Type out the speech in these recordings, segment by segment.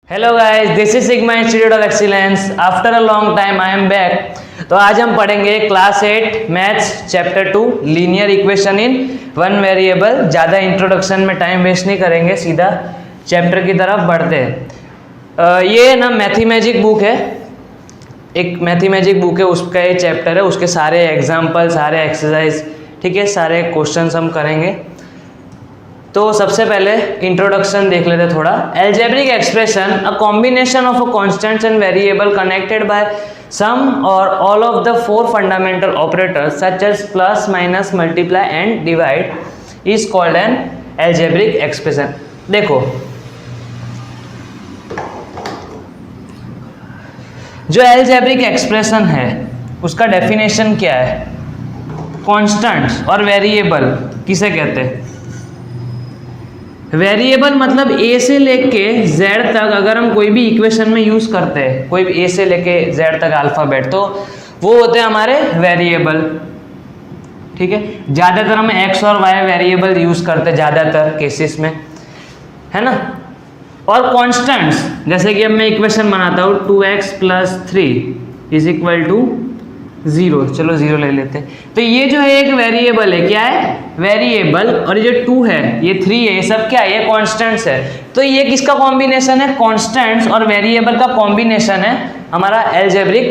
Hello guys, this is sigma institute of excellence. After a long time I am back. तो आज हम पढ़ेंगे class 8 maths chapter 2 linear equation in one variable. ज़्यादा introduction में time waste नहीं करेंगे, सीधा चैप्टर की तरफ बढ़ते हैं। ये ना मैथमेटिक बुक है, एक मैथमेटिक बुक है, उसका ये चैप्टर है, उसके सारे एग्जाम्पल, सारे एक्सरसाइज, ठीक है, सारे क्वेश्चंस हम करेंगे। तो सबसे पहले इंट्रोडक्शन देख लेते थोड़ा। Algebraic expression, a combination of a constants and variable connected by some or all of the four fundamental operators such as plus, minus, multiply and divide is called an algebraic expression. देखो, जो algebraic expression है उसका definition क्या है? Constants और variable किसे कहते हैं? वेरिएबल मतलब ए से लेके जेड तक अगर हम कोई भी इक्वेशन में यूज करते हैं, कोई भी ए से लेके जेड तक अल्फाबेट, तो वो होते हैं हमारे वेरिएबल, ठीक है। ज्यादातर हम एक्स और वाई वेरिएबल यूज करते हैं ज्यादातर केसेस में, है ना। और कांस्टेंट्स, जैसे कि अब मैं इक्वेशन बनाता हूँ 2x + 3 इज इक्वल टू 0, चलो 0 ले लेते हैं। तो ये जो है एक वेरिएबल है, क्या है? वेरिएबल। और ये जो 2 है, ये 3 है, ये सब क्या है? ये कांस्टेंट्स है। तो ये किसका कॉम्बिनेशन है? कांस्टेंट्स और वेरिएबल का कॉम्बिनेशन है हमारा एल्जेब्रिक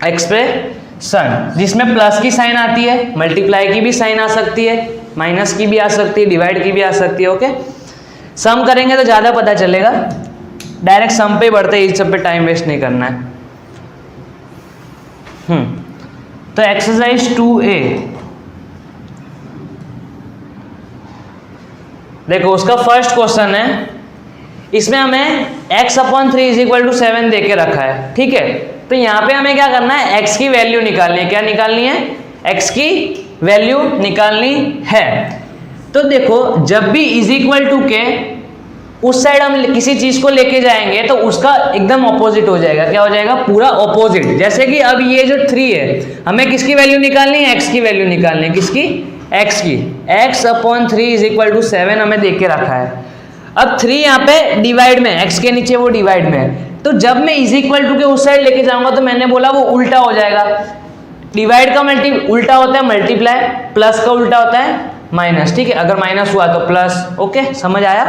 एक्सप्रेशन, जिसमें प्लस की साइन आती है, मल्टीप्लाई की भी साइन आ सकती है, माइनस की भी आ सकती है, डिवाइड की भी आ सकती है। ओके, सम करेंगे तो ज़्यादा पता चलेगा, डायरेक्ट सम पे बढ़ते, इस सब पे टाइम वेस्ट नहीं करना है। तो एक्सरसाइज 2A देखो, उसका फर्स्ट क्वेश्चन है, इसमें हमें x/3 = 7 दे के रखा है, ठीक है। तो यहाँ पे हमें क्या करना है? x की वैल्यू निकालनी है। क्या निकालनी है? x की वैल्यू निकालनी है। तो देखो, जब भी = के उस साइड हम किसी चीज को लेके जाएंगे तो उसका एकदम ऑपोजिट हो जाएगा। क्या हो जाएगा? पूरा ऑपोजिट। जैसे कि अब ये जो 3 है, हमें किसकी वैल्यू निकालनी है? x की वैल्यू निकालनी है। किसकी? x की। x/3 = 7 हमें देख के रखा है। अब 3 यहाँ पे डिवाइड में, x के नीचे वो डिवाइड में है। तो जब मैं = के उस साइड लेके जाऊंगा तो मैंने बोला वो उल्टा हो जाएगा। डिवाइड का उल्टा होता है मल्टीप्लाई, प्लस का उल्टा होता है माइनस, ठीक है। अगर माइनस हुआ तो प्लस। ओके, समझ आया?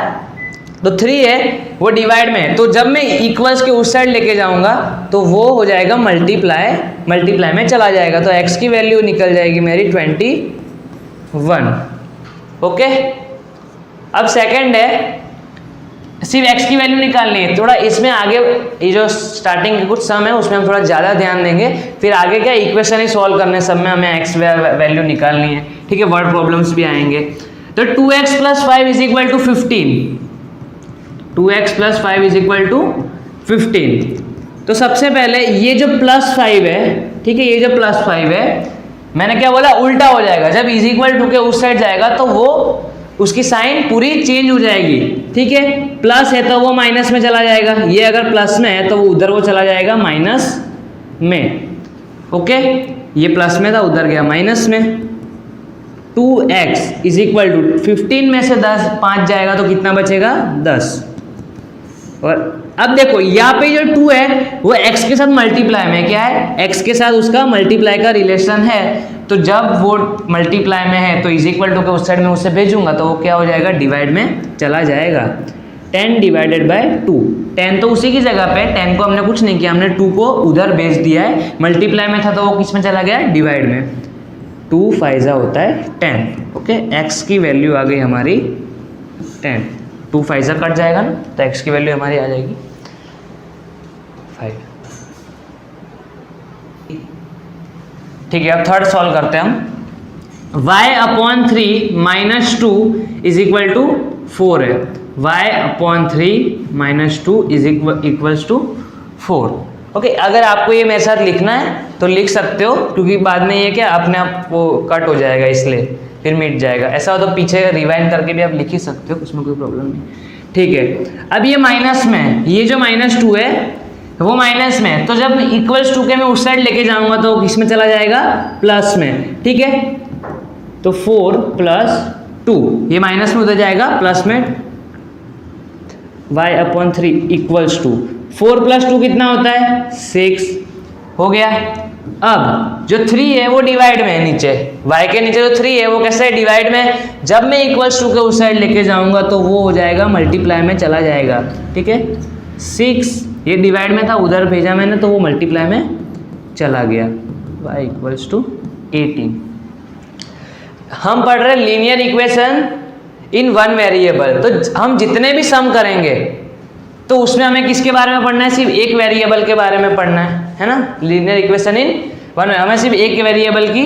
तो 3 है, वो डिवाइड में है, तो जब मैं इक्वल्स के उस साइड लेके जाऊंगा तो वो हो जाएगा मल्टीप्लाई में चला जाएगा। तो x की वैल्यू निकल जाएगी मेरी 21। ओके, अब सेकंड है, सिर्फ x की वैल्यू निकालनी है। थोड़ा इसमें आगे ये जो स्टार्टिंग के कुछ सम है उसमें हम थोड़ा ज़्यादा ध्यान देंगे, फिर आगे क्या इक्वेशन ही सॉल्व करने, सब में हमें x वैल्यू निकालनी है, ठीक है। वर्ड प्रॉब्लम्स भी आएंगे। तो 2x + 5 = 15। 2x + 5 = 15। तो सबसे पहले ये जो +5 है, ठीक है, ये जो +5 है, मैंने क्या बोला? उल्टा हो जाएगा। जब = के उस साइड जाएगा तो वो उसकी साइन पूरी चेंज हो जाएगी, ठीक है। प्लस है तो वो माइनस में चला जाएगा, ये अगर प्लस में है तो वो उधर वो चला जाएगा माइनस में। ओके, ये प्लस में था, उधर गया माइनस में। 2x = 15 में से 5 जाएगा तो कितना बचेगा? 10। और अब देखो, यहाँ पे जो 2 है वो x के साथ मल्टीप्लाई में, क्या है? x के साथ उसका मल्टीप्लाई का रिलेशन है। तो जब वो मल्टीप्लाई में है तो = के उस साइड में उससे भेजूंगा तो वो क्या हो जाएगा? डिवाइड में चला जाएगा। 10 / 2, 10 तो उसी की जगह पे, 10 को हमने कुछ नहीं किया, हमने 2 को उधर भेज दिया है। मल्टीप्लाई में था तो वो किस में चला गया? डिवाइड में। 2 5 होता है 10। ओके, x की वैल्यू आ गई हमारी 10। 2 5 कट जाएगा ना, तो x की वैल्यू हमारी आ जाएगी 5। ठीक है, अब थर्ड सॉल्व करते हैं हम। y/3 - 2 = 4 है। y/3 - 2 = 4। ओके, अगर आपको ये मेरे साथ लिखना है तो लिख सकते हो, क्योंकि बाद में ये क्या अपने आप वो कट हो जाएगा, इसलिए फिर मिट जाएगा। ऐसा हो तो पीछे रिवाइंड करके भी आप लिख ही सकते हो, उसमें कोई प्रॉब्लम नहीं, ठीक है। अब ये माइनस में, ये जो -2 है वो माइनस में, तो जब =2 के मैं उस साइड लेके जाऊंगा तो किस में चला जाएगा? प्लस में, ठीक है। तो 4 + 2, ये माइनस में उधर जाएगा प्लस में। Y upon 3 equals to 4 plus 2 कितना होता है 6 हो गया। अब जो 3 है वो डिवाइड में है नीचे, y के नीचे जो 3 है वो कैसे है डिवाइड में। जब मैं इक्वल्स टू के उस साइड लेके जाऊंगा तो वो हो जाएगा मल्टीप्लाई में चला जाएगा, ठीक है। 6 ये डिवाइड में था, उधर भेजा मैंने तो वो मल्टीप्लाई में चला गया, y इक्वल्स टू 18। हम पढ़ रहे linear equation in one variable, तो हम जितने भी सम करेंगे तो उसमें हमें किसके बारे में पढ़ना है, सिर्फ एक वेरिएबल के बारे में पढ़ना है ना। लीनियर इक्वेशन इन वन, हमें सिर्फ एक वेरिएबल की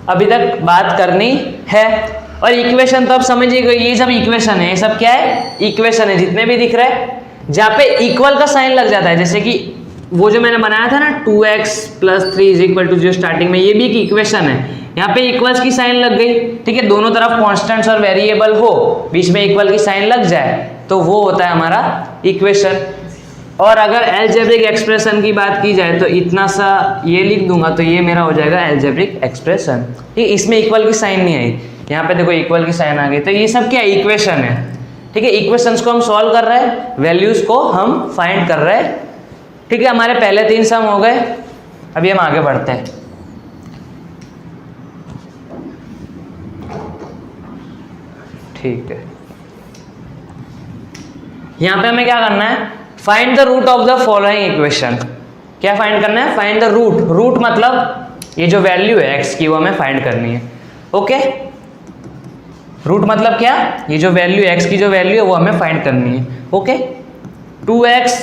अभी तक बात करनी है। और इक्वेशन तो आप समझिएगा, ये सब इक्वेशन है, ये सब क्या है इक्वेशन है, जितने भी दिख रहे हैं जहाँ पे इक्वल का साइन लग जाता है, जैसे कि वो जो मैंने बनाया था ना 2x + 3 = 0 स्टार्टिंग में, ये भी एक इक्वेशन है। यहाँ पे इक्वल्स की साइन लग गई, ठीक है, दोनों तरफ कॉन्स्टेंट्स और वेरिएबल हो, बीच में इक्वल की साइन लग जाए तो वो होता है हमारा इक्वेशन। और अगर अलजेब्रिक एक्सप्रेशन की बात की जाए तो इतना सा ये लिख दूंगा तो ये मेरा हो जाएगा अलजेब्रिक एक्सप्रेशन। ठीक, इसमें इक्वल की साइन नहीं आई, यहाँ पे देखो इक्वल की साइन आ गई, तो ये सब क्या इक्वेशन है, ठीक है। इक्वेशंस को हम सॉल्व कर रहे हैं, वैल्यूज को हम फाइंड कर रहे हैं, ठीक है। हमारे पहले 3 सम हो गए, अभी हम आगे बढ़ते हैं। ठीक है, यहां पे हमें क्या करना है, find the root of the following equation. क्या फाइंड करना है, फाइंड द रूट। रूट मतलब ये जो वैल्यू है x की वो हमें फाइंड करनी है, ओके। रूट मतलब क्या, ये जो वैल्यू x की जो वैल्यू है वो हमें फाइंड करनी है, ओके। 2x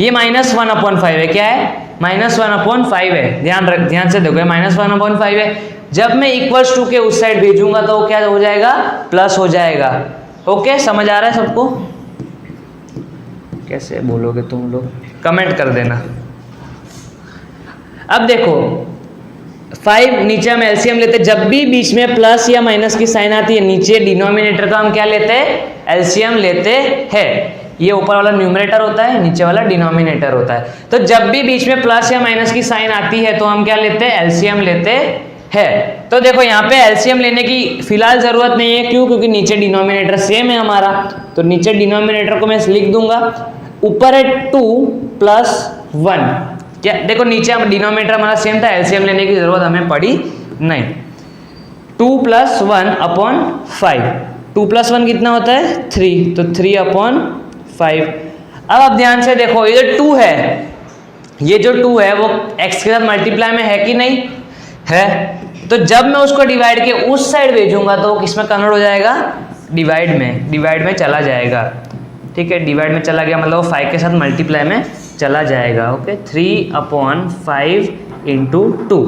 ये -1/5 है, क्या है -1/5 है, ध्यान से देखो -1/5 है। जब मैं इक्वल्स टू के उस साइड भेजूंगा तो वो क्या हो जाएगा, प्लस हो जाएगा, ओके। समझ आ रहा है सबको, कैसे बोलोगे तुम लोग, कमेंट कर देना। अब देखो 5 नीचे हम एलसीएम लेते हैं, जब भी बीच में प्लस या माइनस की साइन आती है नीचे डिनोमिनेटर का हम क्या लेते हैं, एलसीएम लेते हैं। ये ऊपर वाला न्यूमरेटर होता है, नीचे वाला डिनोमिनेटर होता है। तो जब भी बीच में प्लस या माइनस की साइन आती है तो हम क्या लेते हैं, एलसीएम लेते हैं। तो देखो यहाँ पे एलसीएम लेने की फिलहाल जरूरत नहीं है, क्यों, क्योंकि नीचे डिनोमिनेटर सेम है हमारा, तो नीचे डिनोमिनेटर को मैं लिख दूंगा, ऊपर है 2 + 1। क्या देखो नीचे हम डिनोमिनेटर हमारा सेम था, एलसीएम लेने की जरूरत हमें पड़ी नहीं। 2 + 1/5, 2 + 1 कितना होता है 3, तो 3/5। अब आप ध्यान से देखो, ये जो 2 है, ये जो 2 है वो x के साथ मल्टीप्लाई में है कि नहीं है, तो जब मैं उसको डिवाइड के उस साइड भेजूंगा तो किस में कन्वर्ट हो जाएगा, डिवाइड में चला जाएगा, ठीक है। डिवाइड में चला गया मतलब वो 5 के साथ मल्टीप्लाई में चला जाएगा, ओके। 3/5 × 2,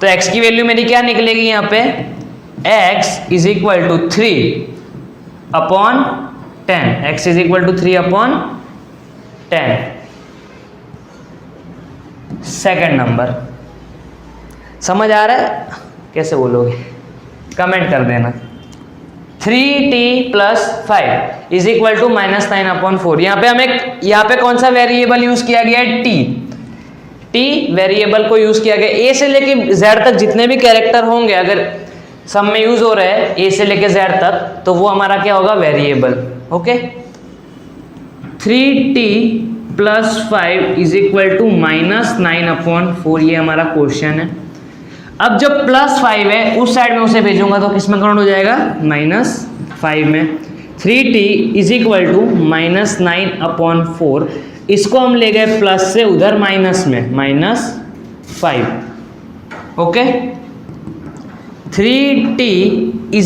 तो x की वैल्यू मेरी क्या निकलेगी यहाँ पे, x = 3/10, x = 3/10। सेकंड नंबर, समझ आ रहा है, कैसे बोलोगे, कमेंट कर देना। 3t + 5 = -9/4। यहाँ पे कौन सा वेरिएबल यूज किया गया है, t वेरिएबल को यूज किया गया। a से लेके z तक जितने भी कैरेक्टर होंगे अगर सब में यूज हो रहे हैं a से लेके z तक, तो वो हमारा क्या होगा, वेरिएबल, ओके। 3t + 5 = -9/4, ये हमारा क्वेश्चन है। अब जो +5 है उस साइड में उसे भेजूंगा तो किस में कन्वर्ट हो जाएगा, -5 में। 3t = -9/4, इसको हम ले गए प्लस से उधर माइनस में, -5, ओके। 3t =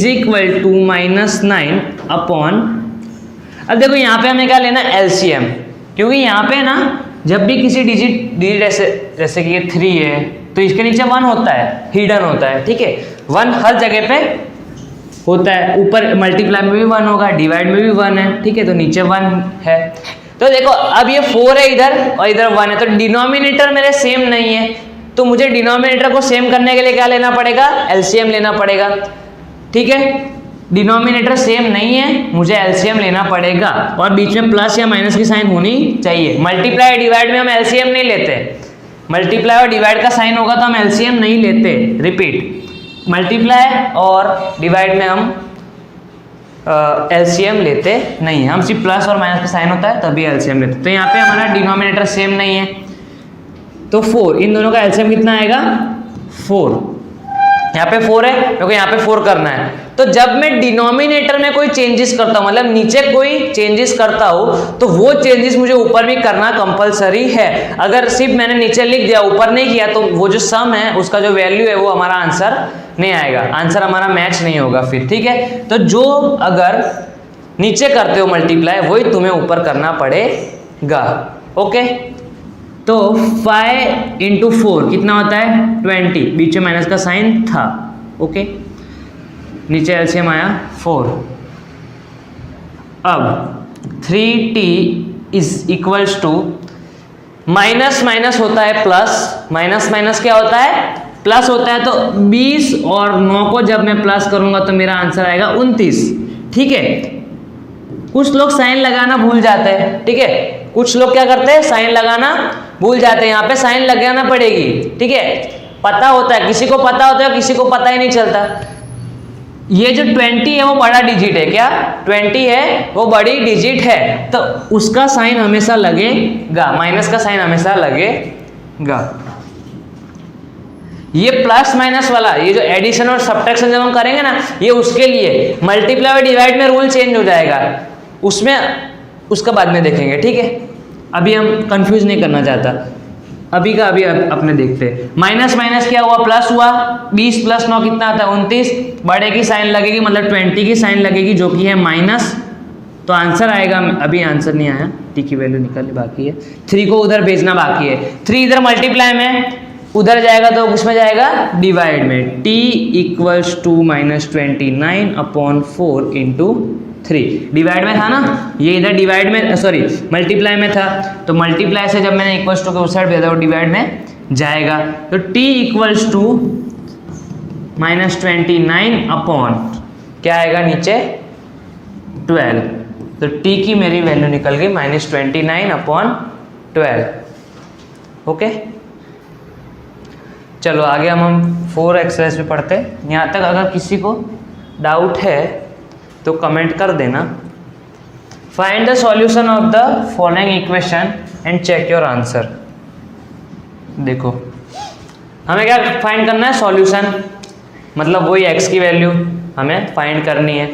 -9/। अब देखो यहाँ पे हमें क्या लेना, एलसीएम, क्योंकि यहाँ पे ना जब भी किसी डिजिट जैसे कि ये 3 है तो इसके नीचे 1 होता है, हिडन होता है, ठीक है। 1 हर जगह पे होता है, ऊपर मल्टीप्लाई में भी 1 होगा, डिवाइड में भी 1 है, ठीक है, तो नीचे 1 है। तो देखो अब ये 4 है इधर और इधर 1 है, तो डिनोमिनेटर मेरे सेम नहीं है, तो मुझे डिनोमिनेटर को सेम करने के लिए क्या लेना पड़ेगा, एलसीएम लेना पड़ेगा, ठीक है। डिनोमिनेटर सेम नहीं है, मुझे एलसीएम लेना पड़ेगा, और बीच में प्लस या माइनस की साइन होनी चाहिए। मल्टीप्लाई डिवाइड में हम एलसीएम नहीं लेते, मल्टीप्लाई और डिवाइड का साइन होगा तो हम एलसीएम नहीं लेते। रिपीट, मल्टीप्लाई और डिवाइड में हम एलसीएम लेते नहीं है, हम सिर्फ प्लस और माइनस का साइन होता है तभी एलसीएम लेते। तो यहाँ पे हमारा डिनोमिनेटर सेम नहीं है, तो 4, इन दोनों का एलसीएम कितना आएगा 4। यहाँ पे 4 है क्योंकि यहाँ पे 4 करना है। तो जब मैं डिनोमिनेटर में कोई चेंजेस करता हूँ, मतलब नीचे कोई चेंजेस करता हूँ, तो वो चेंजेस मुझे ऊपर भी करना कंपलसरी है। अगर सिर्फ मैंने नीचे लिख दिया ऊपर नहीं किया तो वो जो सम है उसका जो वैल्यू है वो हमारा आंसर नहीं आएगा, आंसर हमारा मैच नहीं होगा फिर, ठीक है। तो जो अगर नीचे करते हो मल्टीप्लाई वही तुम्हें ऊपर करना पड़ेगा, ओके। तो 5 × 4 कितना होता है 20, बीच में माइनस का साइन था, ओके। नीचे एलसीएम आया 4। अब 3t is equals to minus minus होता है प्लस, माइनस माइनस क्या होता है प्लस होता है। तो 20 और 9 को जब मैं प्लस करूंगा तो मेरा आंसर आएगा 29, ठीक है। कुछ लोग साइन लगाना भूल जाते हैं, ठीक है, कुछ लोग क्या करते हैं साइन लगाना भूल जाते हैं। यहाँ पे साइन लगाना पड़ेगी, ठीक है। पता होता है, किसी को पता होता है, किसी को पता ही नहीं चलता। ये जो 20 है वो बड़ा डिजिट है, क्या 20 है वो बड़ी डिजिट है, तो उसका साइन हमेशा लगेगा, माइनस का साइन हमेशा लगेगा। ये प्लस माइनस वाला, ये जो एडिशन और सब्ट्रैक्शन जब हम करेंगे ना, ये उसके लिए मल्टीप्लाई और डिवाइड में रूल चेंज हो जाएगा, उसमें उसका बाद में देखेंगे, ठीक है। अभी हम कंफ्यूज नहीं करना चाहता, अभी का अभी अपने देखते हैं। माइनस माइनस क्या हुआ प्लस हुआ, 20 + 9 कितना आता है 29, बड़े की साइन लगेगी मतलब 20 की साइन लगेगी जो कि है माइनस, तो आंसर आएगा, अभी आंसर नहीं आया, टी की वैल्यू निकालनी बाकी है, 3 को उधर भेजना बाकी है। 3 इधर मल्टीप्लाई में उधर जाएगा तो किसमें जाएगा डिवाइड में, t = -29/4 × 3 डिवाइड में था ना, ये इधर डिवाइड में सॉरी मल्टीप्लाई में था, तो मल्टीप्लाई से जब मैंने इक्वल्स टू के उस साइड भेजा वो डिवाइड में जाएगा। तो t = -29 क्या आएगा नीचे 12, तो t की मेरी वैल्यू निकल गई -29/12, ओके। चलो आगे हम 4 एक्सरसाइज पे पढ़ते हैं। यहाँ तक अगर किसी को डाउट है तो कमेंट कर देना। Find the solution of the following equation and check your answer. देखो हमें क्या फाइंड करना है, सॉल्यूशन, मतलब वही x की वैल्यू हमें फाइंड करनी है,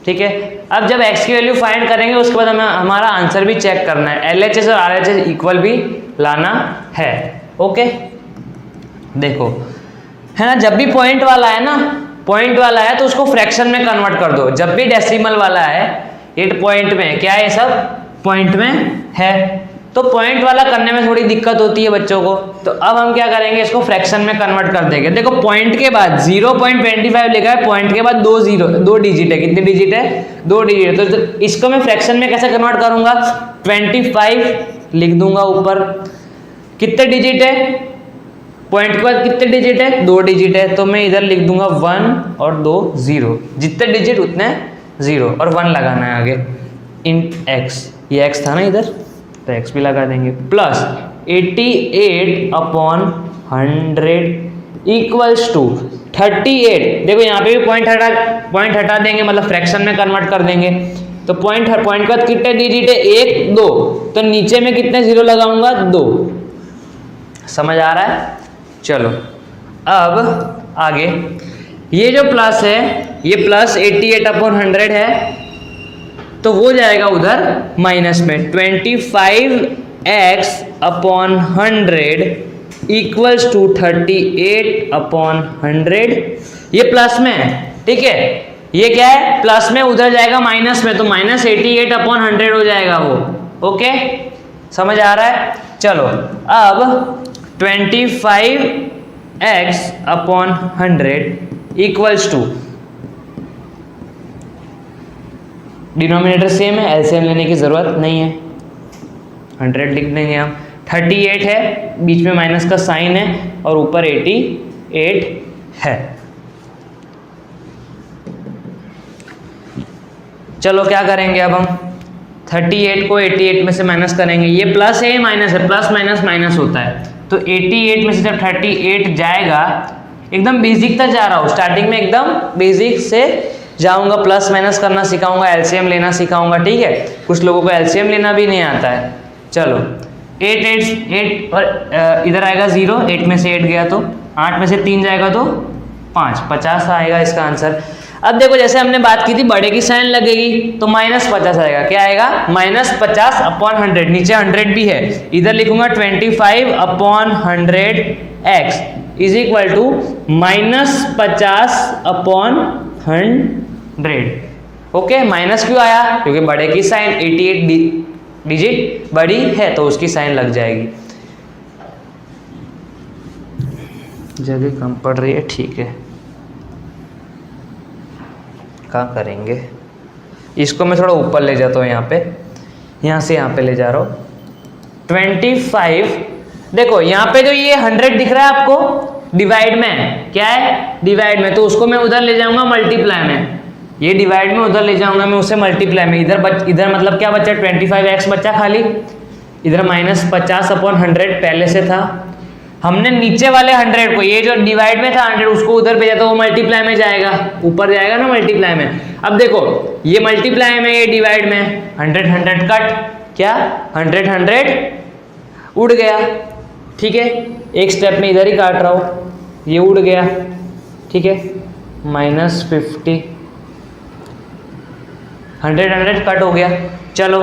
ठीक है। अब जब x की वैल्यू फाइंड करेंगे उसके बाद हमें हमारा आंसर भी चेक करना है, LHS और RHS इक्वल भी लाना है, ओके। देखो है ना, जब भी पॉइंट वाला है ना, पॉइंट वाला है तो उसको फ्रैक्शन में कन्वर्ट कर दो। जब भी डेसिमल वाला है, ये पॉइंट में क्या है, ये सब पॉइंट में है, तो पॉइंट वाला करने में थोड़ी दिक्कत होती है बच्चों को। तो अब हम क्या करेंगे, इसको फ्रैक्शन में कन्वर्ट कर देंगे। देखो पॉइंट के बाद 0.25 लिखा है, पॉइंट के बाद 2 डिजिट है, कितने डिजिट है 2 डिजिट है, तो इसको मैं फ्रैक्शन में कैसे कन्वर्ट करूंगा, 25 लिख दूंगा ऊपर। कितने डिजिट है, पॉइंट के बाद कितने डिजिट है 2 डिजिट है, तो मैं इधर लिख दूंगा 1 और 2 0, जितने डिजिट उतने 0 और 1 लगाना है आगे इन x, ये x था ना इधर, तो x भी लगा देंगे, प्लस 88/100 इक्वल्स टू 38। देखो यहाँ पे भी पॉइंट हटा देंगे, मतलब फ्रैक्शन में कन्वर्ट कर देंगे। तो पॉइंट के बाद कितने डिजिट है 1 2, तो नीचे में कितने 0 लगाऊंगा 2। समझ आ रहा है। चलो अब आगे, ये जो प्लस है ये प्लस 88/100 है, तो वो जाएगा उधर माइनस में, 25x/100 इक्वल्स टू 38/100, ये प्लस में है, ठीक है। ये क्या है प्लस में, उधर जाएगा माइनस में, तो -88/100 हो जाएगा वो, ओके। समझ आ रहा है। चलो अब 25x/100 equals to, denominator same है, एलसीएम लेने की जरूरत नहीं है, 100 लिख देंगे हम। 38 है, बीच में माइनस का साइन है और ऊपर 88 है। चलो क्या करेंगे अब हम, 38 को 88 में से माइनस करेंगे, ये प्लस है माइनस है, प्लस माइनस माइनस होता है, तो 88 में से जब 38 जाएगा, एकदम बेसिक तक जा रहा हूँ, स्टार्टिंग में एकदम बेसिक से जाऊंगा, प्लस माइनस करना सिखाऊंगा, एलसीएम लेना सिखाऊंगा, ठीक है। कुछ लोगों को एलसीएम लेना भी नहीं आता है। चलो 8 और इधर आएगा 0, 8 में से 8 गया तो 8 में से 3 जाएगा तो 5, 50 आएगा इसका आंसर। अब देखो जैसे हमने बात की थी बड़े की साइन लगेगी तो -50 आएगा। क्या आएगा? -50 अपॉन 100, नीचे 100 भी है, इधर लिखूंगा 25 upon 100 x is equal to -50 upon 100। Okay, minus क्यों आया? क्योंकि बड़े की साइन 88 डिजिट बड़ी है तो उसकी साइन लग जाएगी। जगह कम पड़ रही है, ठीक है, कहाँ करेंगे इसको? मैं थोड़ा ऊपर ले जाता हूँ, यहाँ से यहाँ पे ले जा रहा हूँ। 25, देखो यहाँ पे जो ये 100 दिख रहा है आपको डिवाइड में, क्या है? डिवाइड में, तो उसको मैं उधर ले जाऊंगा मल्टीप्लाई में। ये डिवाइड में उधर ले जाऊंगा मैं उसे मल्टीप्लाई में। इधर मतलब क्या बचा? 25x बचा खाली। इधर -50 अपॉन 100 पहले से था। हमने नीचे वाले 100 को, ये जो डिवाइड में था 100, उसको उधर भेजा तो वो मल्टीप्लाई में जाएगा, ऊपर जाएगा ना मल्टीप्लाई में। अब देखो ये मल्टीप्लाई में, ये डिवाइड में, 100 कट, क्या 100 उड़ गया, ठीक है। एक स्टेप में इधर ही काट रहा हूँ, ये उड़ गया, ठीक है। -50, 100 कट हो गया। चलो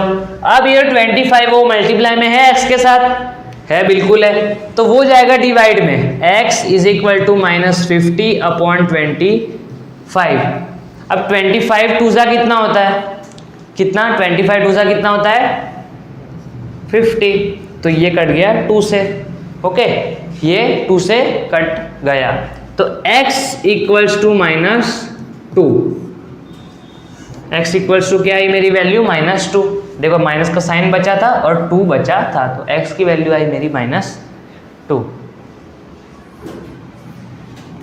अब ये 25 वो मल्टीप्लाई में है x के साथ, है बिल्कुल है, तो वो जाएगा डिवाइड में, x is equal to -50 upon 25। अब 25 टूजा कितना होता है? कितना? 25 टूजा कितना होता है? 50, तो ये कट गया 2 से, ओके, ये 2 से कट गया, तो x equals to -2। x equals to क्या आई मेरी वैल्यू? -2। देखो माइनस का साइन बचा था और 2 बचा था, तो x की वैल्यू आई मेरी -2।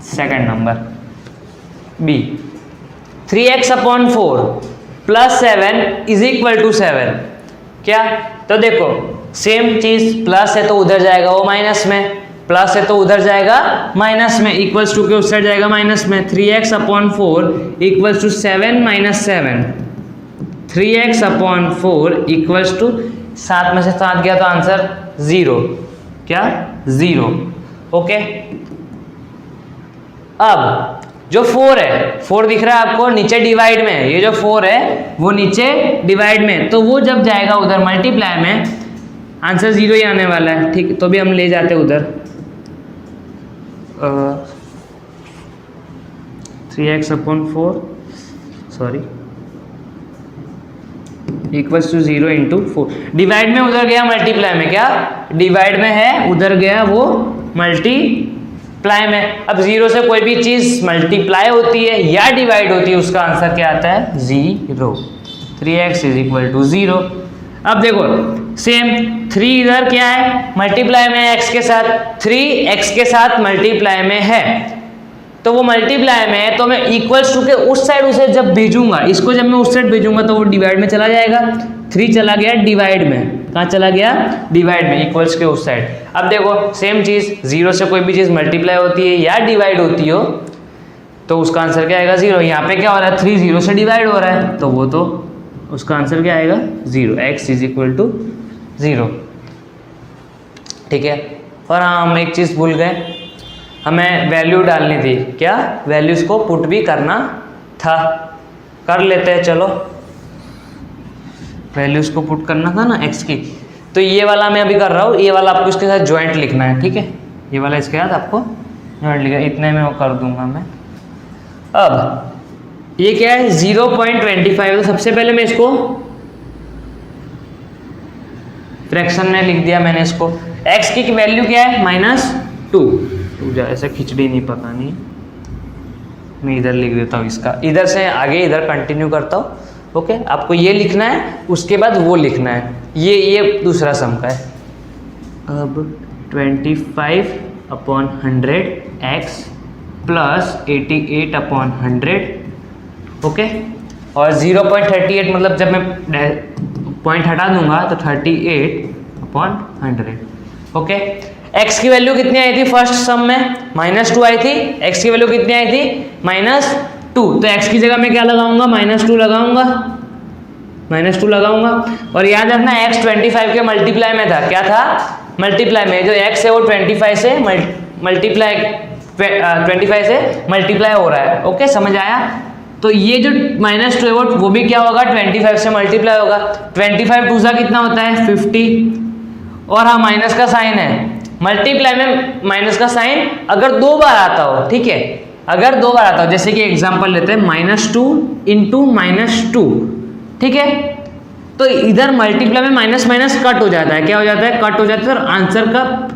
Second number b, 3x upon 4 plus 7 is equal to 7। क्या? तो देखो सेम चीज, प्लस है तो उधर जाएगा वो माइनस में, प्लस है तो उधर जाएगा माइनस में, इक्वल्स टू के उस साइड जाएगा माइनस में। 3x upon 4 equals to 7 - 7। 3x upon 4 equals to 7 में से 7 गया तो आंसर 0। क्या? 0। ओके, अब जो 4 है, 4 दिख रहा है आपको नीचे डिवाइड में, ये जो 4 है वो नीचे डिवाइड में, तो वो जब जाएगा उधर मल्टीप्लाई में आंसर 0 ही आने वाला है, ठीक। तो भी हम ले जाते उधर 3x upon 4 sorry equals to 0 into 4। Divide में उधर गया मल्टीप्लाई में, क्या डिवाइड में है उधर गया वो मल्टीप्लाई में। अब 0 से कोई भी चीज मल्टीप्लाई होती है या डिवाइड होती है उसका आंसर क्या आता है? 0। 3x is equal to 0। अब देखो सेम 3 इधर क्या है? मल्टीप्लाई में है x के साथ, 3 x के साथ मल्टीप्लाई में है, तो वो मल्टीप्लाई में है, तो मैं इक्वल्स टू के उस साइड उसे जब भेजूंगा, इसको जब मैं उस साइड भेजूंगा तो वो डिवाइड में चला जाएगा। 3 चला गया डिवाइड में, कहाँ चला गया? डिवाइड में, इक्वल्स के उस साइड। अब देखो सेम चीज, 0 से कोई भी चीज मल्टीप्लाई होती है या डिवाइड होती हो तो उसका आंसर क्या आएगा? 0। यहाँ पे क्या हो रहा है? 3 0 से डिवाइड हो रहा है, तो वो तो उसका आंसर क्या आएगा? 0। x इज इक्वल टू 0, ठीक है। और हाँ, हम एक चीज़ भूल गए, हमें वैल्यू डालनी थी। क्या? वैल्यूज को पुट भी करना था, कर लेते हैं। चलो वैल्यूज को पुट करना था ना x की, तो ये वाला मैं अभी कर रहा हूँ, ये वाला आपको इसके साथ ज्वाइंट लिखना है, ठीक है। ये वाला इसके साथ आपको ज्वाइंट लिखना, इतने में वो कर दूंगा मैं। अब ये क्या है? 0.25, तो सबसे पहले मैं इसको फ्रैक्शन में लिख दिया मैंने इसको। x की वैल्यू क्या है? -2। ऐसे खिचड़ी नहीं पकानी, मैं इधर लिख देता हूँ इसका, इधर से आगे इधर कंटिन्यू करता हूँ, ओके। आपको ये लिखना है, उसके बाद वो लिखना है, ये दूसरा सम का है। अब 25 upon 100 x plus 88 upon 100, okay. और 0.38 मतलब जब मैं पॉइंट हटा दूंगा तो 38 अपॉन 100, ओके। x की वैल्यू कितनी आई थी फर्स्ट सम में? -2 आई थी। x की वैल्यू कितनी आई थी? 2, तो x की जगह मैं क्या लगाऊंगा, -2 लगाऊंगा, -2 लगाऊंगा। और याद रखना x 25 के मल्टीप्लाई में था, क्या था, मल्टीप्लाई में, जो x है वो 25 से मल्टीप्लाई 25 से मल्टीप्लाई हो रहा है। ओके, समझ आया। तो ये जो -2 है वो भी क्या होगा, 25 से मल्टीप्लाई होगा। 25 2 सा कितना होता है, 50। और हाँ, माइनस का साइन है, मल्टीप्लाई में माइनस का साइन अगर 2 बार आता हो, ठीक है, अगर 2 बार आता हो, जैसे कि एग्जांपल लेते हैं -2 इंटू -2, ठीक है, तो इधर मल्टीप्लाई में माइनस माइनस कट हो जाता है, क्या हो जाता है, कट हो जाता है, और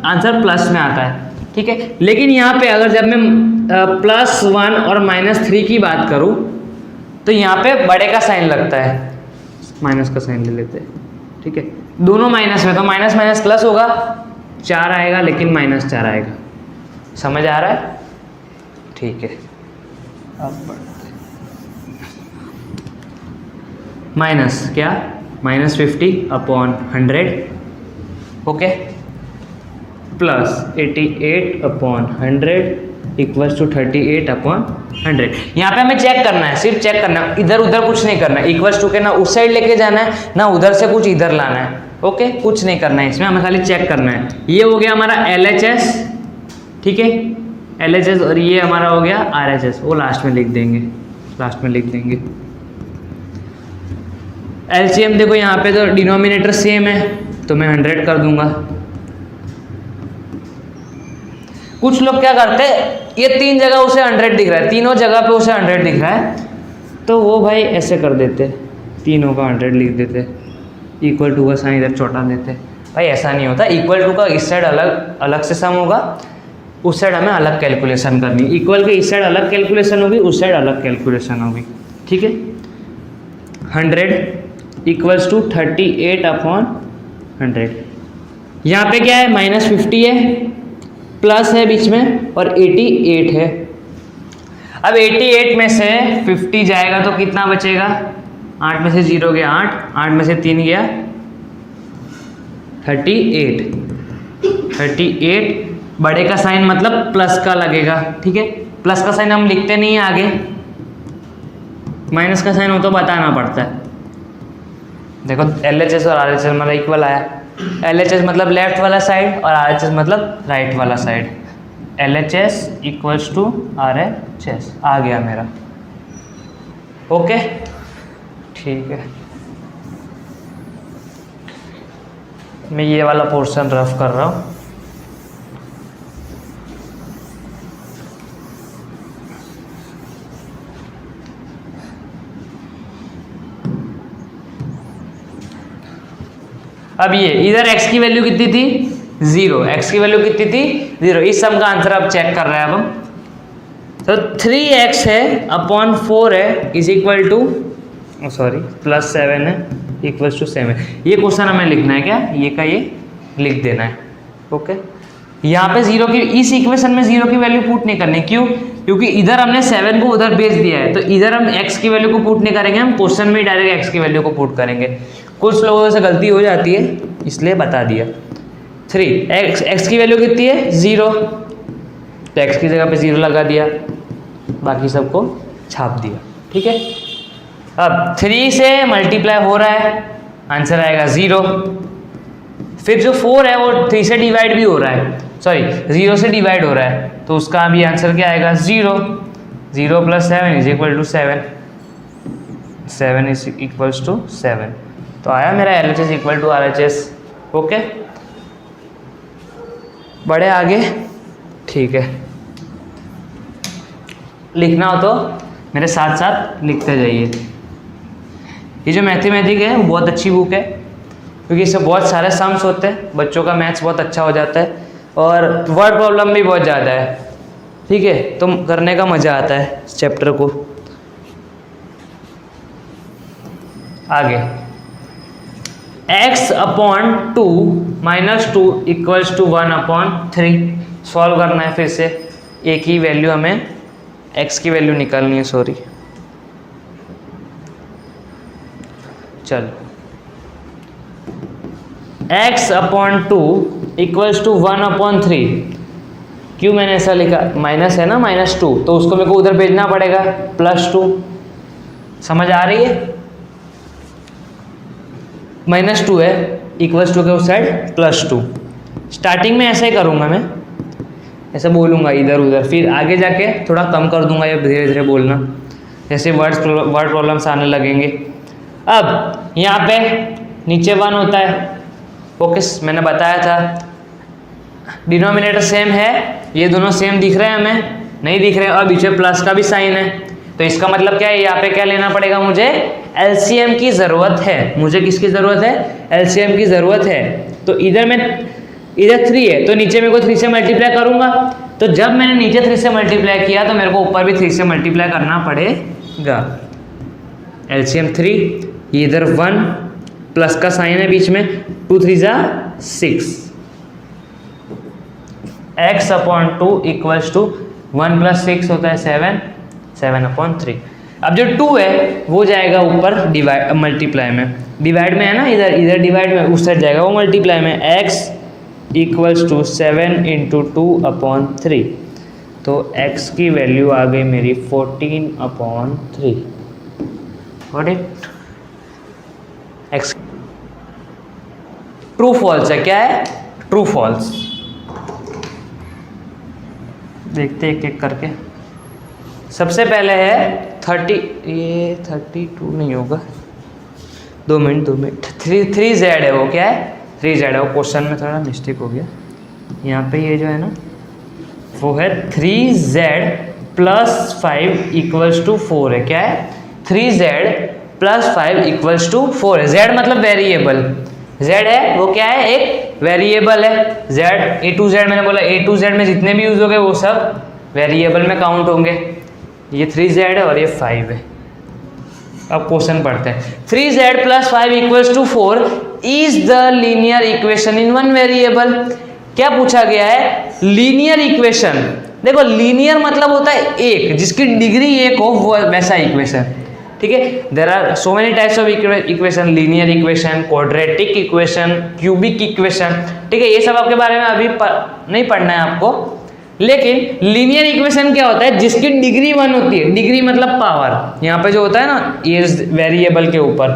आंसर प्लस में आता है, ठीक है। लेकिन यहाँ पे अगर जब मैं +1 और -3 की बात करूँ तो यहाँ पे बड़े का साइन लगता है, माइनस का साइन ले लेते हैं, ठीक है, दोनों माइनस में, तो माइनस माइनस प्लस होगा, 4 आएगा, लेकिन -4 आएगा। समझ आ रहा है, ठीक है। अब बढ़ते माइनस क्या, -50/100, ओके, प्लस 88/100 इक्वल्स टू 38/100। यहाँ पे हमें चेक करना है, सिर्फ चेक करना है, इधर उधर कुछ नहीं करना है, इक्वल्स टू के ना उस साइड लेके जाना है, ना उधर से कुछ इधर लाना है, ओके, कुछ नहीं करना है इसमें, हमें खाली चेक करना है। ये हो गया हमारा LHS, ठीक है, LHS, और ये हमारा हो गया RHS, वो लास्ट में लिख देंगे, लास्ट में लिख देंगे। LCM देखो यहाँ पे तो डिनोमिनेटर सेम है, तो मैं 100 कर दूंगा। कुछ लोग क्या करते हैं, ये 3 जगह उसे 100 दिख रहा है, तीनों जगह पे उसे 100 दिख रहा है, तो वो भाई ऐसे कर देते, तीनों का 100 लिख देते, इक्वल टू का साइन इधर छोटा देते। भाई ऐसा नहीं होता, इक्वल टू का इस साइड अलग अलग से सम होगा, उस साइड हमें अलग कैलकुलेशन करनी, इक्वल के इस साइड अलग कैलकुलेशन होगी, उस साइड अलग कैलकुलेशन होगी, ठीक है। 100 इक्वल्स टू 38/100। यहाँ पे क्या है, -50 है, प्लस है बीच में, और 88 है। अब 88 में से 50 जाएगा तो कितना बचेगा, 8 में से 0 गया 8, 8 में से 3 गया 38, 38, बड़े का साइन मतलब प्लस का लगेगा, ठीक है, प्लस का साइन हम लिखते नहीं है आगे, माइनस का साइन हो तो बताना पड़ता है। देखो LHS और RHS मतलब इक्वल आया, LHS मतलब लेफ्ट वाला साइड और RHS मतलब राइट वाला side, LHS equals to RHS आ गया मेरा, ओके, ठीक है। मैं ये वाला पोर्शन रफ कर रहा हूँ। अब ये इधर x की वैल्यू कितनी थी, 0, x की वैल्यू कितनी थी, 0, इस सम का आंसर अब चेक कर रहे हैं अब हम। तो 3x है अपॉन 4 है इज इक्वल टू, सॉरी +7 है इक्वल्स टू 7। ये क्वेश्चन हमें लिखना है क्या, ये का ये लिख देना है, ओके। यहाँ पे 0 की, इस इक्वेशन में 0 की वैल्यू पुट नहीं करनी, क्यों, क्योंकि इधर हमने 7 को उधर भेज दिया है, तो इधर हम x की वैल्यू को पुट नहीं करेंगे, हम क्वेश्चन में डायरेक्ट x की वैल्यू को पुट करेंगे। कुछ लोगों से गलती हो जाती है, इसलिए बता दिया। 3 x की वैल्यू कितनी है, 0, तो x की जगह पे 0 लगा दिया, बाकी सबको छाप दिया, ठीक है। अब 3 से मल्टीप्लाई हो रहा है, आंसर आएगा 0। फिर जो 4 है वो 3 से डिवाइड भी हो रहा है, सॉरी 0 से डिवाइड हो रहा है, तो उसका भी आंसर क्या आएगा, 0। 0 + 7 is equal to 7, 7 is equals to 7। तो आया मेरा LHS equal to RHS, okay. बढ़े आगे, ठीक है। लिखना हो तो मेरे साथ साथ लिखते जाइए। ये जो मैथमेटिक है वो बहुत अच्छी बुक है, क्योंकि इससे बहुत सारे सम्स होते हैं, बच्चों का मैथ्स बहुत अच्छा हो जाता है, और वर्ड प्रॉब्लम भी बहुत ज़्यादा है, ठीक है, तो करने का मज़ा आता है इस चैप्टर को। आगे x/2 - 2 इक्वल्स टू 1/3 सॉल्व करना है। फिर से एक ही वैल्यू, हमें x की वैल्यू निकालनी है, सॉरी, चलो। x/2 इक्वल्स टू 1/3, क्यों मैंने ऐसा लिखा, माइनस है ना, -2, तो उसको मेरे को उधर भेजना पड़ेगा +2। समझ आ रही है? -2 है, =2 के उस साइड +2। स्टार्टिंग में ऐसा ही करूँगा मैं, ऐसे बोलूँगा इधर उधर, फिर आगे जाके थोड़ा कम कर दूंगा या धीरे धीरे बोलना, जैसे वर्ड प्रॉब्लम्स आने लगेंगे। अब यहाँ पे नीचे 1 होता है, ओके, मैंने बताया था। डिनोमिनेटर सेम है, ये दोनों सेम दिख रहे हैं हमें, नहीं दिख रहे, और बीच में प्लस का भी साइन है, तो इसका मतलब क्या है, यहाँ पे क्या लेना पड़ेगा मुझे, एलसीएम की ज़रूरत है। मुझे किसकी ज़रूरत है, एलसीएम की ज़रूरत है। तो इधर 3 है, तो नीचे मेरे को 3 से मल्टीप्लाई करूँगा, तो जब मैंने नीचे 3 से मल्टीप्लाई किया तो मेरे को ऊपर भी 3 से मल्टीप्लाई करना पड़ेगा। एलसीएम 3, इधर 1 प्लस का साइन है बीच में, 2 3 जा 6, x/2 = 1 + 6 होता है 7, 7/3। अब जो 2 है वो जाएगा ऊपर डिवाइड मल्टीप्लाई में, डिवाइड में है ना, इधर डिवाइड में, उस साइड जाएगा वो मल्टीप्लाई में, x = 7 × 2/3, तो x की वैल्यू आ गई मेरी 14/3। Got it? x true false है, क्या है, ट्रू फॉल्स। देखते एक एक करके। सबसे पहले है 30, ये 32 नहीं होगा, 2 मिनट, 3z है वो, क्या है, 3z है वो, क्वेश्चन में थोड़ा मिस्टेक हो गया। यहाँ पे ये जो है ना वो है 3z + 5 = 4 है, क्या है, 3z + 5 = 4 है। z मतलब वेरिएबल, z है वो क्या है, एक वेरिएबल है। z a to z, मैंने बोला a to z में जितने भी यूज हो गए वो सब वेरिएबल में काउंट होंगे। ये 3z है और ये 5 है। अब क्वेश्चन पढ़ते हैं। 3z + 5 = 4 is the linear equation in one variable. क्या पूछा गया है, लीनियर इक्वेशन। देखो लीनियर मतलब होता है एक, जिसकी डिग्री एक हो वो वैसा इक्वेशन, ठीक है। There are so many types of equation, linear equation, quadratic equation, cubic equation, ठीक है। ये सब आपके बारे में अभी नहीं पढ़ना है आपको, लेकिन लीनियर इक्वेशन क्या होता है, जिसकी डिग्री 1 होती है। डिग्री मतलब पावर, यहाँ पे जो होता है ना ये वेरिएबल के ऊपर,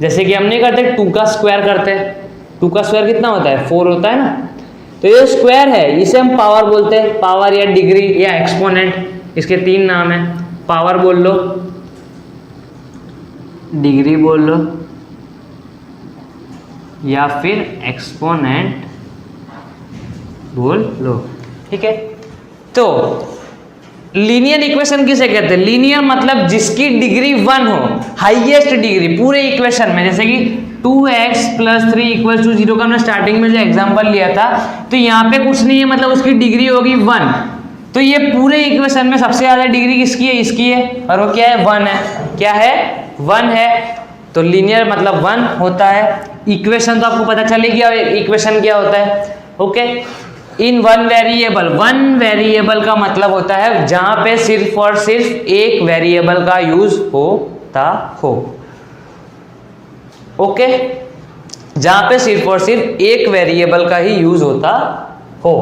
जैसे कि हम नहीं करते 2 का स्क्वायर करते हैं, 2 का स्क्वायर कितना होता है, 4 होता है ना, तो ये स्क्वायर है, इसे हम पावर बोलते हैं। पावर या डिग्री या एक्सपोनेंट, इसके 3 नाम है। पावर बोल लो, डिग्री बोल लो, या फिर एक्सपोनेंट बोल लो, ठीक है। तो लीनियर इक्वेशन किसे कहते हैं, लीनियर मतलब जिसकी डिग्री 1 हो, हाईएस्ट डिग्री पूरे इक्वेशन में। जैसे कि 2x + 3 = 0 का हमने स्टार्टिंग में जो एग्जांपल लिया था, तो यहाँ पे कुछ नहीं है, मतलब उसकी डिग्री होगी 1। तो ये पूरे इक्वेशन में सबसे ज्यादा डिग्री किसकी है, इसकी है, और वो क्या है, 1 है। क्या है, 1 है। तो लीनियर मतलब 1 होता है। इक्वेशन तो आपको पता चल गया इक्वेशन क्या होता है, okay. In one variable, one variable का मतलब होता है जहां पे सिर्फ और सिर्फ एक वेरिएबल का यूज होता हो, ओके। जहां पे सिर्फ और सिर्फ एक वेरिएबल का ही यूज होता हो।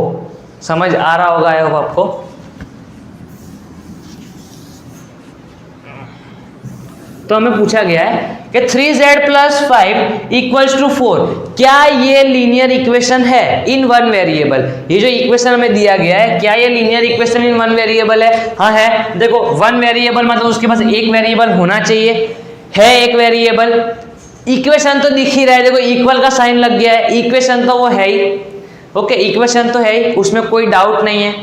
समझ आ रहा होगा आई होप आपको। तो हमें पूछा गया है कि 3z + 5 = 4, क्या ये लीनियर इक्वेशन है इन वन वेरिएबल। ये जो इक्वेशन हमें दिया गया है, क्या ये linear equation in one variable है, हाँ है। देखो वन वेरिएबल मतलब उसके पास एक वेरिएबल होना चाहिए, है एक वेरिएबल। इक्वेशन तो दिख ही रहा है, देखो इक्वल का साइन लग गया है, इक्वेशन तो वो है ही, ओके। इक्वेशन तो है ही, उसमें कोई डाउट नहीं है।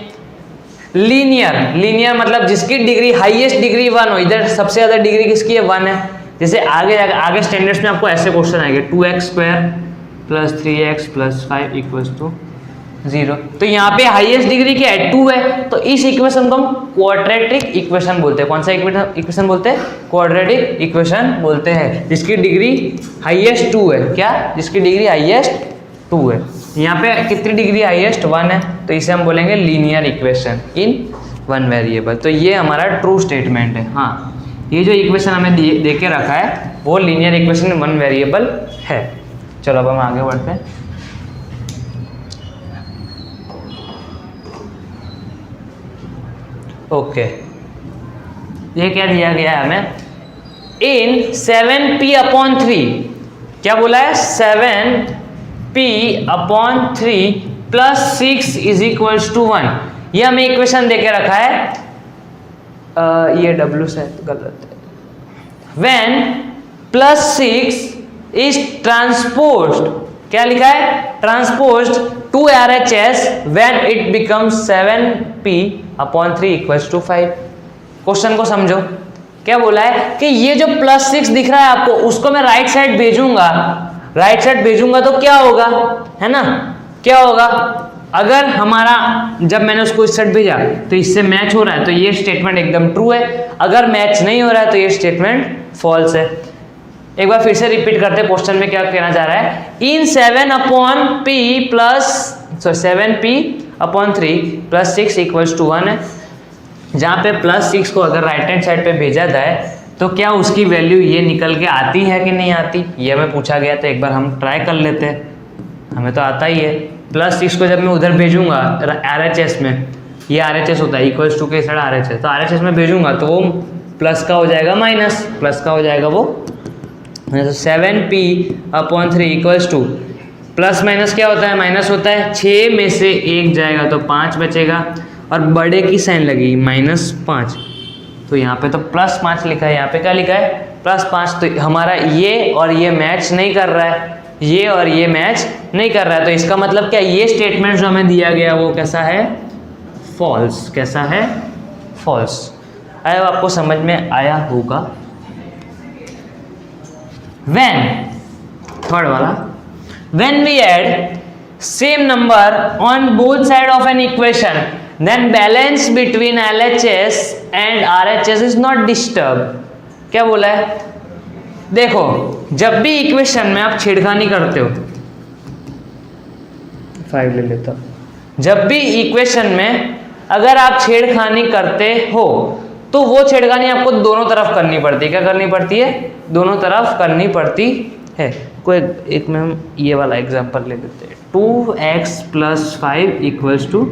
लीनियर, लीनियर मतलब जिसकी डिग्री हाईएस्ट डिग्री 1 हो। इधर सबसे ज्यादा डिग्री किसकी है, 1 है। जैसे आगे स्टैंडर्ड्स में आपको ऐसे क्वेश्चन आएंगे, 2x² + 3x + 5 = 0। तो यहाँ पे हाईएस्ट डिग्री क्या है, 2 है। तो इस इक्वेशन को हम क्वाड्रेटिक इक्वेशन बोलते हैं। कौन सा इक्वेशन बोलते हैं, क्वाड्रेटिक इक्वेशन बोलते हैं, जिसकी डिग्री हाईएस्ट 2 है। क्या, जिसकी डिग्री हाईएस्ट 2 है। यहाँ पे कितनी डिग्री हाईएस्ट, 1 है, तो इसे हम बोलेंगे linear equation in one variable. तो ये हमारा ट्रू स्टेटमेंट है। हाँ, ये जो इक्वेशन हमें दे के रखा है वो linear equation in one variable है। चलो अब हम आगे बढ़ते हैं। ओके, ये क्या दिया गया है हमें, इन 7p/3, क्या बोला है, 7p/3 plus 6 is equals to 1, ये हमें इक्वेशन देके रखा है, ये W से गलत है, व्हेन +6 इज ट्रांसपोज्ड, क्या लिखा है, transposed to RHS when it becomes 7p/3 equals to 5। Question को समझो, क्या बोला है कि ये जो +6 दिख रहा है आपको, उसको मैं राइट साइड भेजूंगा, राइट साइड भेजूंगा तो क्या होगा, है ना, क्या होगा, अगर हमारा, जब मैंने उसको इस साइड भेजा तो इससे मैच हो रहा है तो ये स्टेटमेंट एकदम ट्रू है, अगर मैच नहीं हो रहा है तो ये स्टेटमेंट फॉल्स है। एक बार फिर से रिपीट करते हैं, क्वेश्चन में क्या कहना चाह रहा है, इन 7p/3 प्लस 6 इक्वल्स टू 1 है, जहाँ पे +6 को अगर राइट हैंड साइड पे भेजा जाए तो क्या उसकी वैल्यू ये निकल के आती है कि नहीं आती, ये हमें पूछा गया, तो एक बार हम ट्राई कर लेते हैं, हमें तो आता ही है। +6 को जब मैं उधर भेजूंगा RHS में, ये RHS होता है, इक्वल्स टू के साइड RHS, तो RHS में भेजूंगा तो वो प्लस का हो जाएगा माइनस, प्लस का हो जाएगा वो, तो 7p/3 equals to, plus minus क्या होता है, माइनस होता है, 6 में से 1 जाएगा तो 5 बचेगा, और बड़े की साइन लगेगी -5, तो यहाँ पे तो +5 लिखा है, यहाँ पे क्या लिखा है, +5, तो हमारा ये और ये मैच नहीं कर रहा है, ये और ये मैच नहीं कर रहा है, तो इसका मतलब क्या, ये स्टेटमेंट जो हमें दिया गया वो कैसा है, फॉल्स, कैसा है, फॉल्स। आया, आपको समझ में आया होगा। व्हेन, थर्ड वाला, when we add same number on both side of an equation then balance between LHS and RHS is not disturb. क्या बोला है, देखो जब भी इक्वेशन में आप छेड़खानी करते हो, 5 ले लेता हूं, जब भी इक्वेशन में अगर आप छेड़खानी करते हो तो वो छेड़खानी आपको दोनों तरफ करनी पड़ती है, क्या करनी पड़ती है, दोनों तरफ करनी पड़ती है। कोई एक में हम ये वाला एग्जांपल ले लेते हैं, 2x + 5 इक्वल्स टू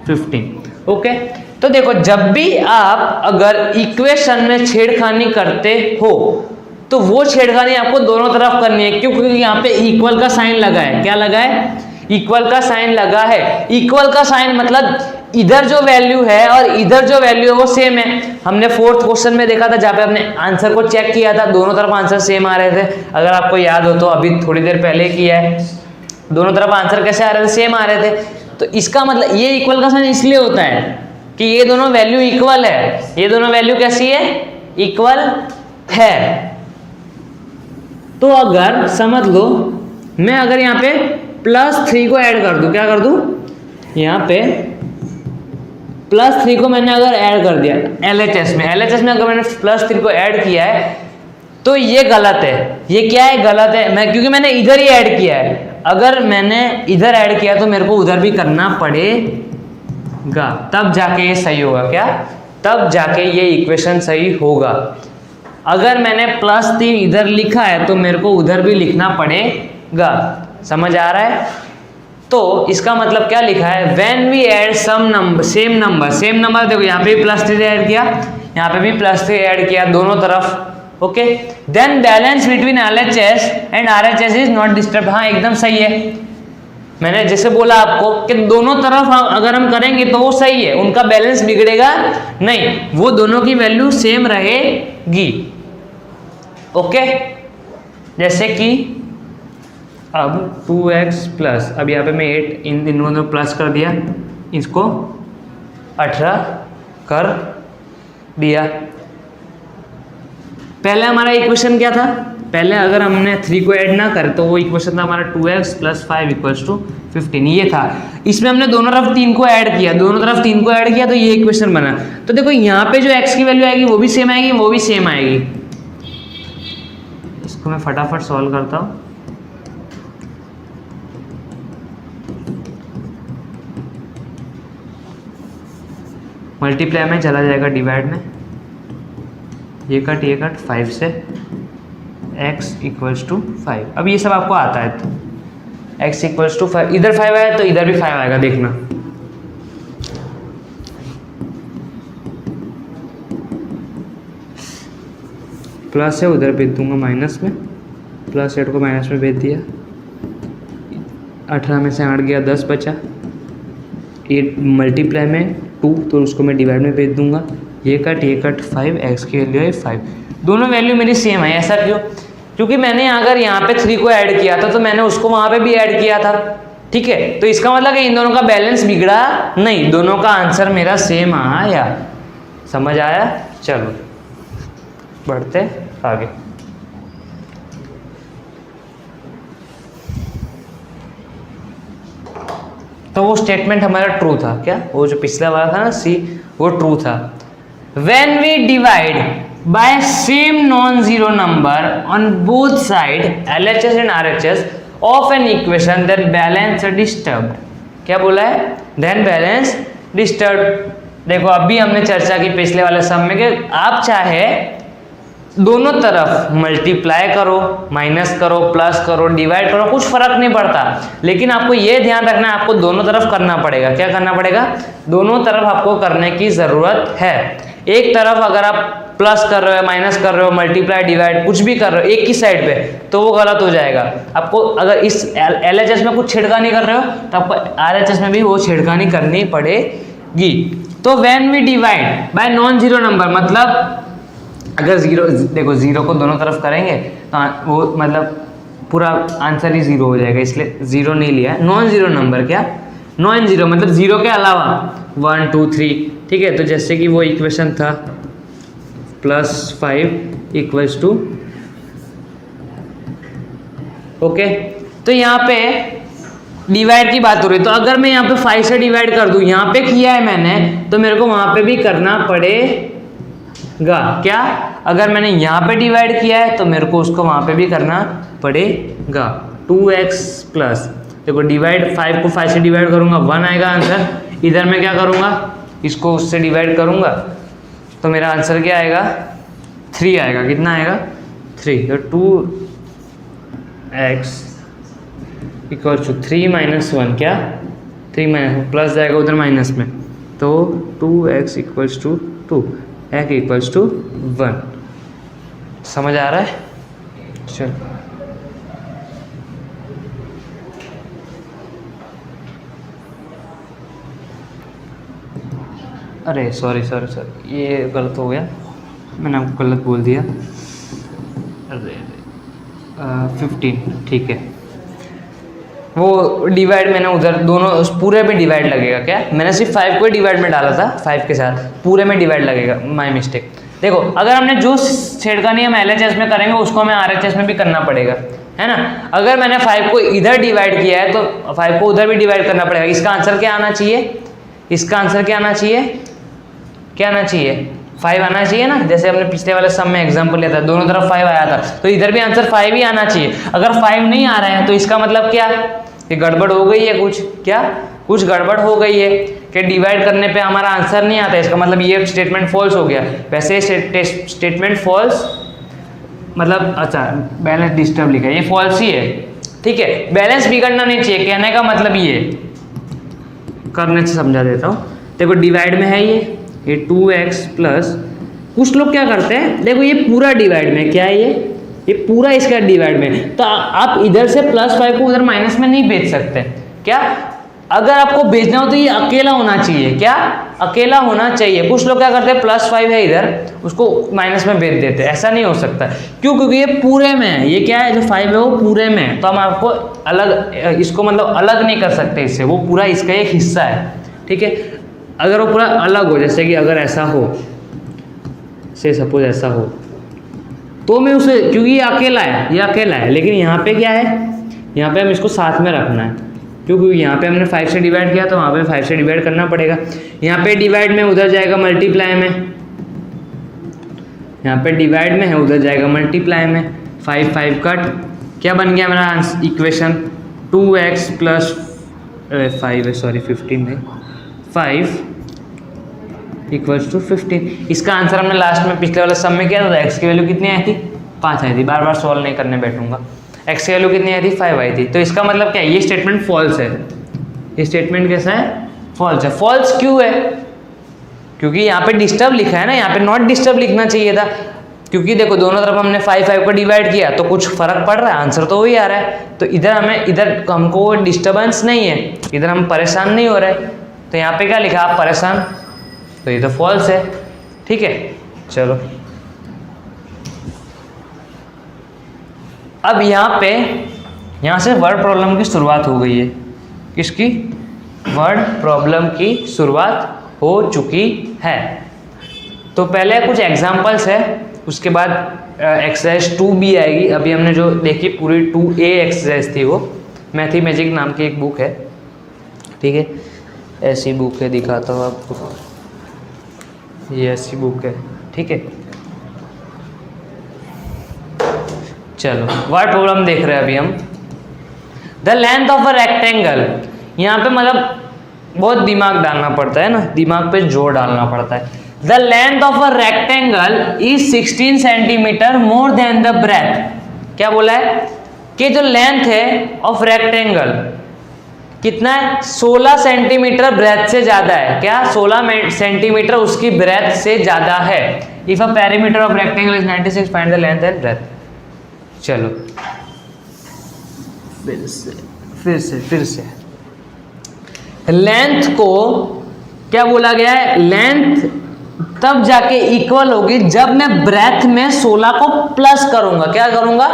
15। ओके, तो देखो जब भी आप अगर इक्वेशन में छेड़खानी करते हो तो वो छेड़खानी आपको दोनों तरफ करनी है, क्योंकि यहाँ पे इक्वल का साइन लगा है, क्या लगा है, इक्वल का साइन लगा है। इक्वल का साइन मतलब इधर जो वैल्यू है और इधर जो वैल्यू है वो सेम है। हमने 4th क्वेश्चन में देखा था, जहाँ पे हमने आंसर को चेक किया था, दोनों तरफ आंसर सेम आ रहे थे, अगर आपको याद हो तो, अभी थोड़ी देर पहले किया है, दोनों तरफ आंसर कैसे आ रहे थे, सेम आ रहे थे। तो इसका मतलब ये इक्वल का साइन इसलिए होता है कि ये दोनों वैल्यू इक्वल है, ये दोनों वैल्यू कैसी है, इक्वल है। तो अगर समझ लो मैं अगर यहाँ पे +3 को ऐड कर दूं, क्या कर दूं, यहाँ पे +3 को मैंने अगर ऐड कर दिया LHS में अगर मैंने +3 को ऐड किया है तो ये गलत है। ये क्या है, गलत है, मैं क्योंकि मैंने इधर ही ऐड किया है। अगर मैंने इधर ऐड किया तो मेरे को उधर भी करना पड़ेगा, तब जाके ये सही होगा। क्या, तब जाके ये इक्वेशन सही होगा। अगर मैंने +3 इधर लिखा है तो मेरे को उधर भी लिखना पड़ेगा। समझ आ रहा है? तो इसका मतलब क्या लिखा है, when we add some number same number, देखो यहाँ पे भी +3 ऐड किया, यहाँ पे भी +3 ऐड किया, दोनों तरफ। Okay, then balance between LHS and RHS is not disturb. हाँ, एकदम सही है। मैंने जैसे बोला आपको कि दोनों तरफ अगर हम करेंगे तो वो सही है, उनका बैलेंस बिगड़ेगा नहीं, वो दोनों की वैल्यू सेम रहेगी। ओके, जैसे कि अब 2x प्लस, अब यहाँ पे मैं 8 इन दोनों प्लस कर दिया, इसको 18 कर दिया। पहले हमारा इक्वेशन क्या था, पहले अगर हमने 3 को ऐड ना करें तो वो इक्वेशन था हमारा 2x + 5 इक्वल्स टू 15, ये था। इसमें हमने दोनों तरफ 3 को ऐड किया, तो ये इक्वेशन बना। तो देखो यहाँ पे जो x की वैल्यू आएगी वो भी सेम आएगी, वो भी सेम आएगी। इसको मैं फटाफट सॉल्व करता हूँ। मल्टीप्लाई में चला जाएगा डिवाइड में, ये कट 5 से x इक्वल्स टू 5। अब ये सब आपको आता है, तो x इक्वल्स टू 5, इधर 5 आया तो इधर भी 5 आएगा, देखना। प्लस है उधर भेज दूंगा माइनस में, प्लस 8 को माइनस में भेज दिया, 18 में से 8 गया 10 बचा, 8 मल्टीप्लाई में 2 तो उसको मैं डिवाइड में भेज दूंगा, ये कट 5, एक्स की वैल्यू है 5। दोनों वैल्यू मेरी सेम है। ऐसा क्यों? क्योंकि मैंने अगर यहाँ पे 3 को ऐड किया था तो मैंने उसको वहाँ पे भी ऐड किया था, ठीक है। तो इसका मतलब कि इन दोनों का बैलेंस बिगड़ा नहीं, दोनों का आंसर मेरा सेम आया। समझ आया? चलो बढ़ते आगे। तो वो स्टेटमेंट हमारा ट्रू था क्या? वो जो पिछला वाला था ना सी, वो ट्रू था। When we divide by same non-zero number on both side LHS and RHS of an equation, then balance disturbed। क्या बोला है? Then balance disturbed। देखो अभी हमने चर्चा की पिछले वाले सम में कि आप चाहे दोनों तरफ मल्टीप्लाई करो, माइनस करो, प्लस करो, डिवाइड करो, कुछ फर्क नहीं पड़ता, लेकिन आपको ये ध्यान रखना है आपको दोनों तरफ करना पड़ेगा। क्या करना पड़ेगा? दोनों तरफ आपको करने की जरूरत है। एक तरफ अगर आप प्लस कर रहे हो, माइनस कर रहे हो, मल्टीप्लाई, डिवाइड कुछ भी कर रहे हो एक ही साइड पे, तो वो गलत हो जाएगा। आपको अगर इस LHS में कुछ छेड़खानी कर रहे हो तो आपको RHS में भी वो छेड़खानी करनी पड़ेगी। तो when we divide by non zero number, मतलब अगर जीरो, देखो जीरो को दोनों तरफ करेंगे तो वो मतलब पूरा आंसर ही जीरो हो जाएगा, इसलिए जीरो नहीं लिया। नॉन जीरो नंबर, क्या नॉन जीरो मतलब जीरो के अलावा 1 2 3, ठीक है। तो जैसे कि वो इक्वेशन था +5 इक्वल्स टू, ओके। तो यहाँ पे डिवाइड की बात हो रही है, तो अगर मैं यहाँ पे 5 से डिवाइड कर दूं, यहाँ पे किया है मैंने, तो मेरे को वहाँ पे भी करना पड़ेगा। क्या? अगर मैंने यहाँ पे डिवाइड किया है तो मेरे को उसको वहाँ पे भी करना पड़ेगा। 2x प्लस, देखो डिवाइड 5 को 5 से डिवाइड करूँगा 1 आएगा आंसर। इधर मैं क्या करूँगा? इसको उससे डिवाइड करूँगा तो मेरा आंसर क्या आएगा? 3 आएगा। कितना आएगा? 3। तो 2x इक्वल टू 3 - 1, क्या 3 - प्लस जाएगा उधर माइनस में, तो 2x equals to 2, x equals to 1। समझ आ रहा है? चल अरे सॉरी, ये गलत हो गया, मैंने आपको गलत बोल दिया। अरे 15, ठीक है। वो डिवाइड मैंने उधर दोनों पूरे में डिवाइड लगेगा। क्या? मैंने सिर्फ 5 को ही डिवाइड में डाला था, 5 के साथ पूरे में डिवाइड लगेगा, माय मिस्टेक। देखो अगर हमने जो छेड़खानी हम LHS में करेंगे उसको हमें RHS में भी करना पड़ेगा, है ना। अगर मैंने 5 को इधर डिवाइड किया है तो 5 को उधर भी डिवाइड करना पड़ेगा। इसका आंसर क्या आना चाहिए? इसका आंसर क्या आना चाहिए? क्या आना चाहिए? 5 आना चाहिए ना। जैसे हमने पिछले वाले सम में एग्जांपल लिया था, दोनों तरफ 5 आया था, तो इधर भी आंसर 5 ही आना चाहिए। अगर 5 नहीं आ रहा है तो इसका मतलब क्या? कि गड़बड़ हो गई है कुछ। क्या? कुछ गड़बड़ हो गई है कि डिवाइड करने पे हमारा आंसर नहीं आता। इसका मतलब ये स्टेटमेंट फॉल्स हो गया। वैसे स्टेटमेंट फॉल्स मतलब, अच्छा बैलेंस डिस्टर्ब लिखा है, ये फॉल्स ही है, ठीक है। बैलेंस बिगड़ना नहीं चाहिए, कहने का मतलब ये, करने से समझा देता हूँ। देखो डिवाइड में है ये 2x प्लस, कुछ लोग क्या करते हैं, देखो ये पूरा डिवाइड में, क्या है ये पूरा इसका डिवाइड में, तो आप इधर से +5 को उधर माइनस में नहीं भेज सकते। क्या? अगर आपको भेजना हो तो ये अकेला होना चाहिए। क्या? अकेला होना चाहिए। कुछ लोग क्या करते हैं, +5 है इधर, उसको माइनस में भेज देते हैं। ऐसा नहीं हो सकता। क्यों? क्योंकि ये पूरे में है। ये क्या है, जो 5 है वो पूरे में है, तो हम आपको अलग, इसको मतलब अलग नहीं कर सकते इससे, वो पूरा इसका एक हिस्सा है, ठीक है। अगर वो पूरा अलग हो, जैसे कि अगर ऐसा हो, से सपोज ऐसा हो, तो मैं उसे, क्योंकि ये अकेला है, लेकिन यहाँ पे क्या है, यहाँ पे हम इसको साथ में रखना है, क्योंकि यहाँ पे हमने 5 से डिवाइड किया तो वहाँ पे 5 से डिवाइड करना पड़ेगा। यहाँ पे डिवाइड में, उधर जाएगा मल्टीप्लाई में, यहाँ पे डिवाइड में है, उधर जाएगा मल्टीप्लाई में। 5 कट, क्या बन गया मेरा आंसर इक्वेशन? 2x प्लस 5 है, सॉरी 15 नहीं, 5 इक्वल्स टू 15। इसका आंसर हमने लास्ट में पिछले वाले सम में किया था। x की वैल्यू कितनी आई थी? 5 आई थी। बार बार सॉल्व नहीं करने बैठूंगा। x की वैल्यू कितनी आई थी? 5 आई थी। तो इसका मतलब क्या है, ये स्टेटमेंट फॉल्स है। ये स्टेटमेंट कैसा है? फॉल्स है। फॉल्स क्यों है? क्योंकि यहाँ पे डिस्टर्ब लिखा है ना, यहाँ पे नॉट डिस्टर्ब लिखना चाहिए था। क्योंकि देखो दोनों तरफ हमने 5 को डिवाइड किया तो कुछ फर्क पड़ रहा है, आंसर तो वही आ रहा है। तो इधर हमको डिस्टर्बेंस नहीं है, इधर हम परेशान नहीं हो रहे। तो यहाँ पे क्या लिखा आप परेशान, तो ये तो फॉल्स है। ठीक है, चलो अब यहाँ से वर्ड प्रॉब्लम की शुरुआत हो गई है। किसकी? वर्ड प्रॉब्लम की शुरुआत हो चुकी है। तो पहले कुछ एग्जांपल्स है, उसके बाद एक्सरसाइज 2B आएगी। अभी हमने जो देखी पूरी 2A एक्सरसाइज थी वो मैथी मैजिक नाम की एक बुक है। ठीक है, ऐसी बुक है, दिखाता हूँ आपको, ये ऐसी बुक है। ठीक है, चलो वर्ड प्रॉब्लम देख रहे हैं अभी हम। The length of a rectangle, यहाँ पे मतलब बहुत दिमाग डालना पड़ता है ना, दिमाग पे जोर डालना पड़ता है। The length of a rectangle is 16 centimetre more than the breadth. क्या बोला है कि जो लेंथ है ऑफ रेक्टेंगल कितना है? 16 सेंटीमीटर ब्रेथ से ज्यादा है। क्या? 16 सेंटीमीटर उसकी ब्रेथ से ज्यादा है। If a perimeter of rectangle is 96, find the length and breadth. चलो फिर से लेंथ को क्या बोला गया है? लेंथ तब जाके इक्वल होगी जब मैं ब्रेथ में 16 को प्लस करूंगा। क्या करूंगा?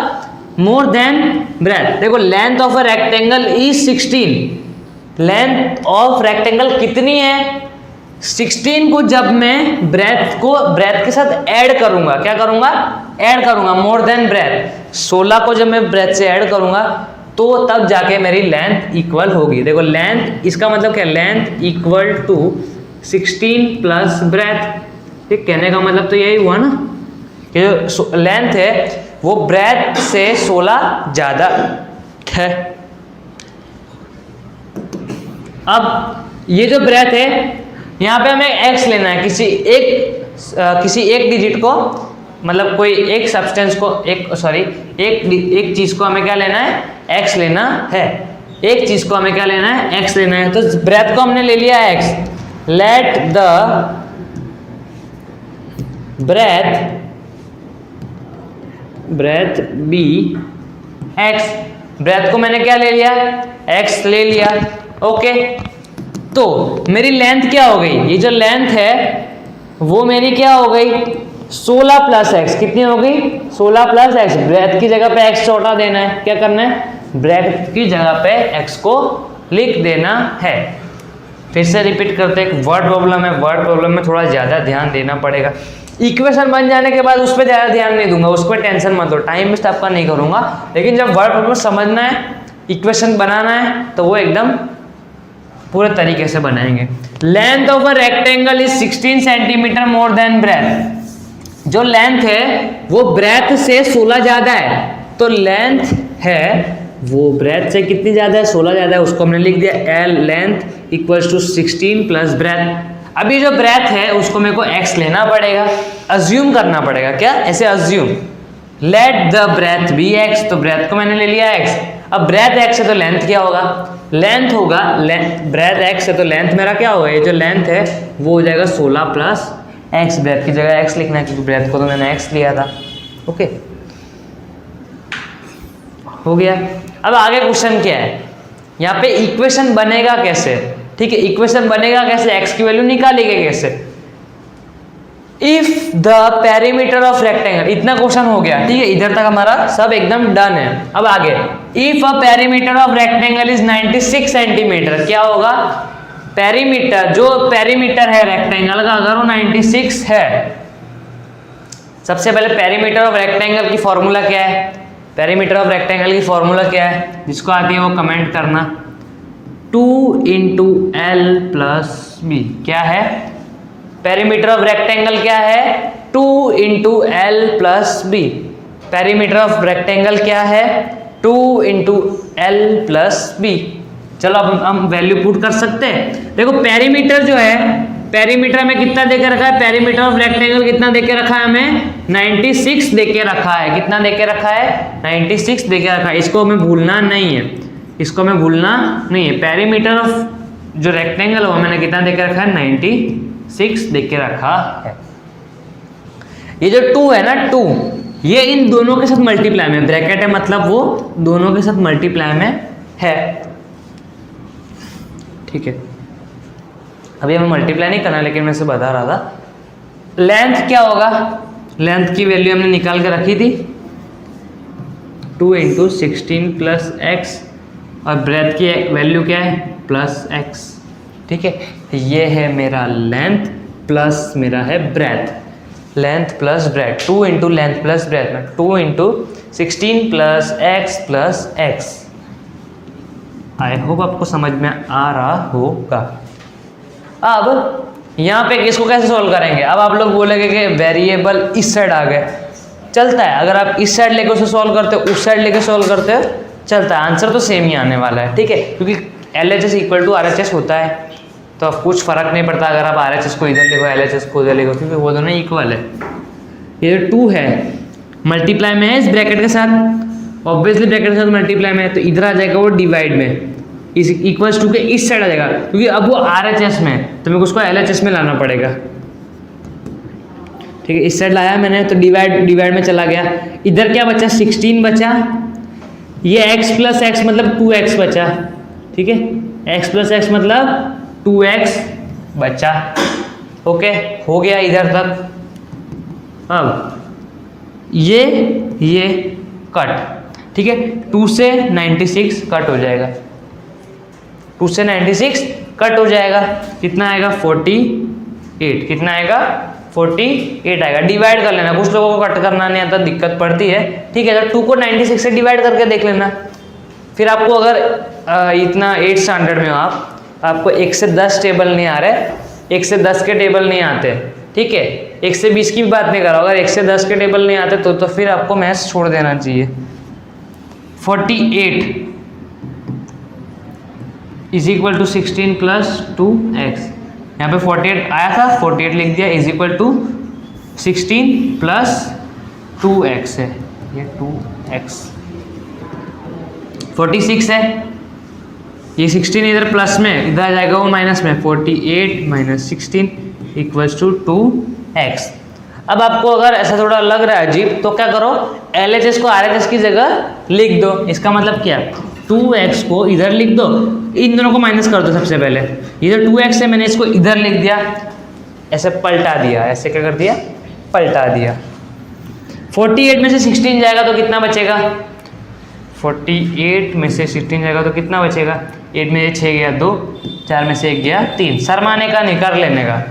More than breadth. देखो length of a rectangle is 16। Length of rectangle कितनी है? 16 को जब मैं ब्रेथ के साथ ऐड करूंगा, क्या करूंगा? ऐड करूंगा, मोर देन ब्रेथ। 16 को जब मैं ब्रेथ से ऐड करूंगा तो तब जाके मेरी लेंथ इक्वल होगी। देखो लेंथ, इसका मतलब क्या? Length equal to 16 plus breadth. ये कहने का मतलब तो यही हुआ ना कि जो लेंथ है वो ब्रेथ से 16 ज्यादा है। अब ये जो ब्रेथ है यहाँ पे हमें x लेना है, किसी एक डिजिट को, मतलब कोई एक सब्सटेंस को, एक चीज को हमें क्या लेना है? x लेना है। एक चीज को हमें क्या लेना है? x लेना है। तो ब्रेथ को हमने ले लिया x। Let the breadth be x। Breadth को मैंने क्या ले लिया? x ले लिया। ओके, तो मेरी लेंथ क्या हो गई? ये जो लेंथ है वो मेरी क्या हो गई? 16 प्लस एक्स। कितनी हो गई? 16 प्लस एक्स। ब्रेथ की जगह पे एक्स छोटा देना है। क्या करना है? ब्रेथ की जगह पे एक्स को लिख देना है। फिर से रिपीट करते हैं, वर्ड प्रॉब्लम है, वर्ड प्रॉब्लम में थोड़ा ज़्यादा ध्यान देना पड़ेगा। इक्वेशन बन जाने के बाद उस पर ज़्यादा ध्यान नहीं दूंगा, उस पर टेंशन मत लो, टाइम वेस्ट आपका नहीं करूंगा। लेकिन जब वर्ड प्रॉब्लम समझना है, इक्वेशन बनाना है, तो वो एकदम पूरे तरीके से बनाएंगे। Length of a rectangle is 16 centimetre more than breadth. जो लेंथ है वो ब्रेथ से 16 ज्यादा है। तो लेंथ है वो ब्रेथ से कितनी ज्यादा है? 16 ज्यादा है। उसको हमने लिख दिया L, length equals to 16 plus breadth. अभी जो ब्रेथ है उसको मेरे को एक्स लेना पड़ेगा, अज्यूम करना पड़ेगा। क्या? ऐसे assume, let the breadth be x. तो ब्रेथ को मैंने ले लिया एक्स। अब ब्रेथ एक्स है तो लेंथ क्या होगा? लेंथ होगा, ब्रेथ एक्स है तो लेंथ मेरा क्या होगा? ये जो लेंथ है वो हो जाएगा 16 प्लस एक्स। ब्रेथ की जगह एक्स लिखना है क्योंकि ब्रेथ को तो मैंने एक्स लिया था। ओके, हो गया। अब आगे क्वेश्चन क्या है? यहाँ पे इक्वेशन बनेगा कैसे? ठीक है, इक्वेशन बनेगा कैसे? एक्स की वैल्यू निकालेंगे कैसे? If the perimeter of rectangle, इतना क्वेश्चन हो गया। ठीक है, इधर तक हमारा सब एकदम डन है। अब आगे, if a perimeter of rectangle is 96 centimetre, क्या होगा? पेरीमीटर, जो पेरीमीटर है रेक्टेंगल का, अगर वो 96 है, सबसे पहले पेरीमीटर ऑफ रेक्टेंगल की फॉर्मूला क्या है? पेरीमीटर ऑफ रेक्टेंगल की फॉर्मूला क्या है? जिसको आती है वो कमेंट करना। 2 × L + B। क्या है? पेरीमीटर ऑफ रेक्टेंगल क्या है? 2 × L + B। Perimeter of rectangle क्या है? 2 × L + B। चलो अब हम वैल्यू पुट कर सकते हैं। देखो पेरीमीटर जो है, पेरीमीटर में कितना देके रखा है? पेरीमीटर ऑफ रेक्टेंगल कितना देके रखा है हमें? 96 देके रखा है। कितना देके रखा है? 96 देके रखा है। इसको हमें भूलना नहीं है, इसको हमें भूलना नहीं है। पेरीमीटर ऑफ जो रेक्टेंगल है वो मैंने कितना देके रखा है? 96 देके रखा है। ये जो 2 है ना 2, ये इन दोनों के साथ मल्टीप्लाई में, ब्रैकेट है मतलब वो दोनों के साथ मल्टीप्लाई में है, ठीक है। अभी हमें मल्टीप्लाई नहीं करना, लेकिन मैं इसे बता रहा था। लेंथ क्या होगा, लेंथ की वैल्यू हमने निकाल के रखी थी 2 × 16 + x, और ब्रेथ की वैल्यू क्या है +x, ठीक है। ये है मेरा लेंथ प्लस मेरा है breadth, length plus breadth, 2 × length plus breadth में 2 × 16 + x + x। आई होप आपको समझ में आ रहा होगा। अब यहाँ पे इसको कैसे सॉल्व करेंगे, अब आप लोग बोलेंगे कि वेरिएबल इस साइड आ गए, चलता है। अगर आप इस साइड लेके उसे सॉल्व करते हो, उस साइड लेके सॉल्व करते हो, चलता है, आंसर तो सेम ही आने वाला है, ठीक है। क्योंकि LHS = RHS होता है, तो अब कुछ फ़र्क नहीं पड़ता अगर आप RHS को इधर लिखो, LHS को उधर लिखो, क्योंकि वो दोनों इक्वल है। ये 2 है मल्टीप्लाई में है इस ब्रैकेट के साथ, ऑब्वियसली ब्रैकेट के साथ मल्टीप्लाई में है, तो इधर आ जाएगा वो डिवाइड में, इस =2 के इस साइड आ जाएगा, क्योंकि अब वो RHS में है तो मेरे को उसको LHS में लाना पड़ेगा, ठीक है। इस साइड लाया मैंने तो डिवाइड में चला गया, इधर क्या बचा 16 बचा, ये x + x मतलब 2x बचा, ठीक है। x + x मतलब 2x बचा, ओके, हो गया इधर तक। अब ये कट, ठीक है, 2 से 96 कट हो जाएगा, 2 से 96 कट हो जाएगा, कितना आएगा 48, कितना आएगा 48 आएगा। डिवाइड कर लेना, कुछ लोगों को कट करना नहीं आता, दिक्कत पड़ती है, ठीक है। तो 2 को 96 से डिवाइड करके देख लेना, फिर आपको अगर इतना 8 स्टैंडर्ड में हो आप, आपको 1 से 10 टेबल नहीं आ रहे, 1 से 10 के टेबल नहीं आते, ठीक है। 1 से 20 की भी बात नहीं कर रहा, अगर 1 से 10 के टेबल नहीं आते तो फिर आपको मैथ्स छोड़ देना चाहिए। 48 = 16 + 2x, यहाँ पे 48 आया था, 48 लिख दिया, = 16 + 2x है, ये 2x, 46 है, ये 16 इधर प्लस में, इधर आ जाएगा वो माइनस में, 48 - 16 = 2x। अब आपको अगर ऐसा थोड़ा लग रहा है अजीब, तो क्या करो, LHS को RHS की जगह लिख दो। इसका मतलब क्या, 2x को इधर लिख दो, इन दोनों को माइनस कर दो सबसे पहले, इधर 2x है, मैंने इसको इधर लिख दिया, ऐसे पलटा दिया, ऐसे क्या कर दिया, पलटा दिया। 48 में से 16 जाएगा तो कितना बचेगा, 48 में से 16 जाएगा तो कितना बचेगा, 8 में से 6 गया 2, 4 में से 1 गया 3, शर्माने का नहीं, कर लेने का,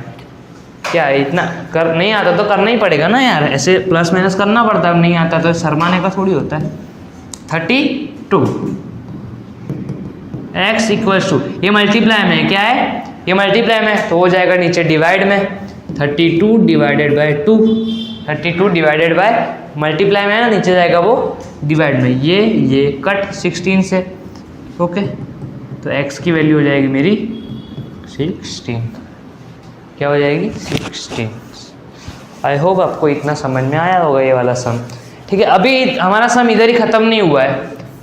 क्या इतना कर नहीं आता तो करना ही पड़ेगा ना यार, ऐसे प्लस माइनस करना पड़ता है, नहीं आता तो शर्माने का थोड़ी होता है। 32 x = ये मल्टीप्लाई में क्या है, ये मल्टीप्लाई में तो हो जाएगा नीचे डिवाइड में, 32 / 2, 32 डिवाइडेड बाय मल्टीप्लाई में है ना, नीचे जाएगा वो डिवाइड में, ये कट 16 से, ओके। तो x की वैल्यू हो जाएगी मेरी 16, क्या हो जाएगी 16। आई होप आपको इतना समझ में आया होगा ये वाला सम, ठीक है। अभी हमारा सम इधर ही ख़त्म नहीं हुआ है,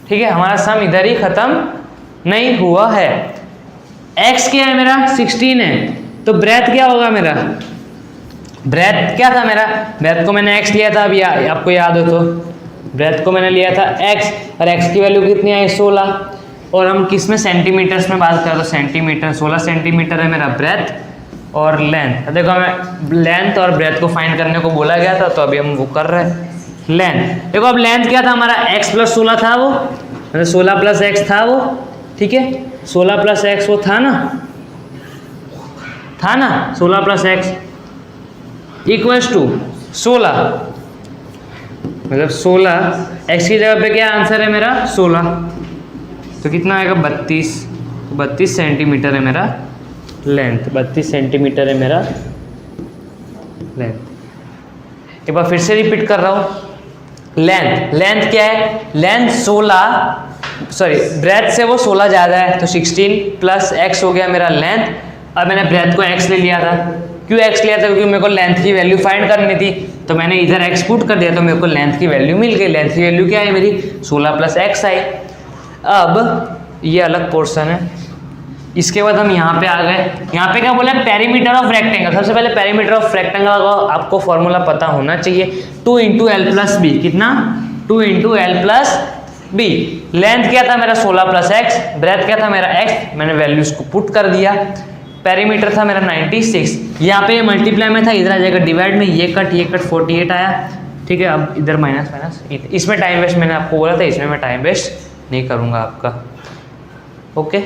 ठीक है, हमारा सम इधर ही ख़त्म नहीं हुआ है। x क्या है मेरा 16 है, तो ब्रेथ क्या होगा मेरा, ब्रेथ क्या था मेरा, ब्रेथ को मैंने x लिया था, अभी आपको याद हो तो ब्रेथ को मैंने लिया था x, और x की वैल्यू कितनी आई 16, और हम किस में सेंटीमीटर्स में बात करें तो सेंटीमीटर, 16 सेंटीमीटर है मेरा ब्रेथ, और लेंथ देखो हमें लेंथ और ब्रेथ को फाइंड करने को बोला गया था, तो अभी हम वो कर रहे हैं लेंथ। देखो अब लेंथ क्या था हमारा, x + 16 था वो, मतलब 16 + x था वो, ठीक है, 16 + x वो था ना 16 + x = 16, मतलब 16, x की जगह पे क्या आंसर है मेरा 16, तो कितना आएगा 32, 32 सेंटीमीटर है मेरा लेंथ, 32 सेंटीमीटर है मेरा लेंथ। एक बार फिर से रिपीट कर रहा हूँ, लेंथ क्या है, लेंथ 16, सॉरी ब्रेथ से वो 16 ज़्यादा है, तो 16 + x हो गया मेरा लेंथ। अब मैंने ब्रेथ को x ले लिया था, क्यों x लिया था, क्योंकि मेरे को लेंथ की वैल्यू फाइंड करनी थी, तो मैंने इधर x पुट कर दिया, तो मेरे को लेंथ की वैल्यू मिल गई। लेंथ की वैल्यू क्या है मेरी 16 + x आई। अब ये अलग पोर्शन है, इसके बाद हम यहाँ पे आ गए, यहाँ पे क्या बोला है, पेरीमीटर ऑफ रेक्टेंगल। सबसे पहले पेरीमीटर ऑफ रेक्टेंगल का आपको फॉर्मूला पता होना चाहिए, 2 × l+b, कितना, 2 × l+b। लेंथ क्या था मेरा 16 + x, ब्रेथ क्या था मेरा x, मैंने वैल्यूज को पुट कर दिया। पेरीमीटर था मेरा 96, यहाँ पे मल्टीप्लाई में था, इधर आ जाएगा डिवाइड में, ये कट 48 आया, ठीक है। अब इधर माइनस माइनस, इसमें टाइम वेस्ट मैंने आपको बोला था, इसमें मैं टाइम वेस्ट नहीं करूँगा आपका, ओके।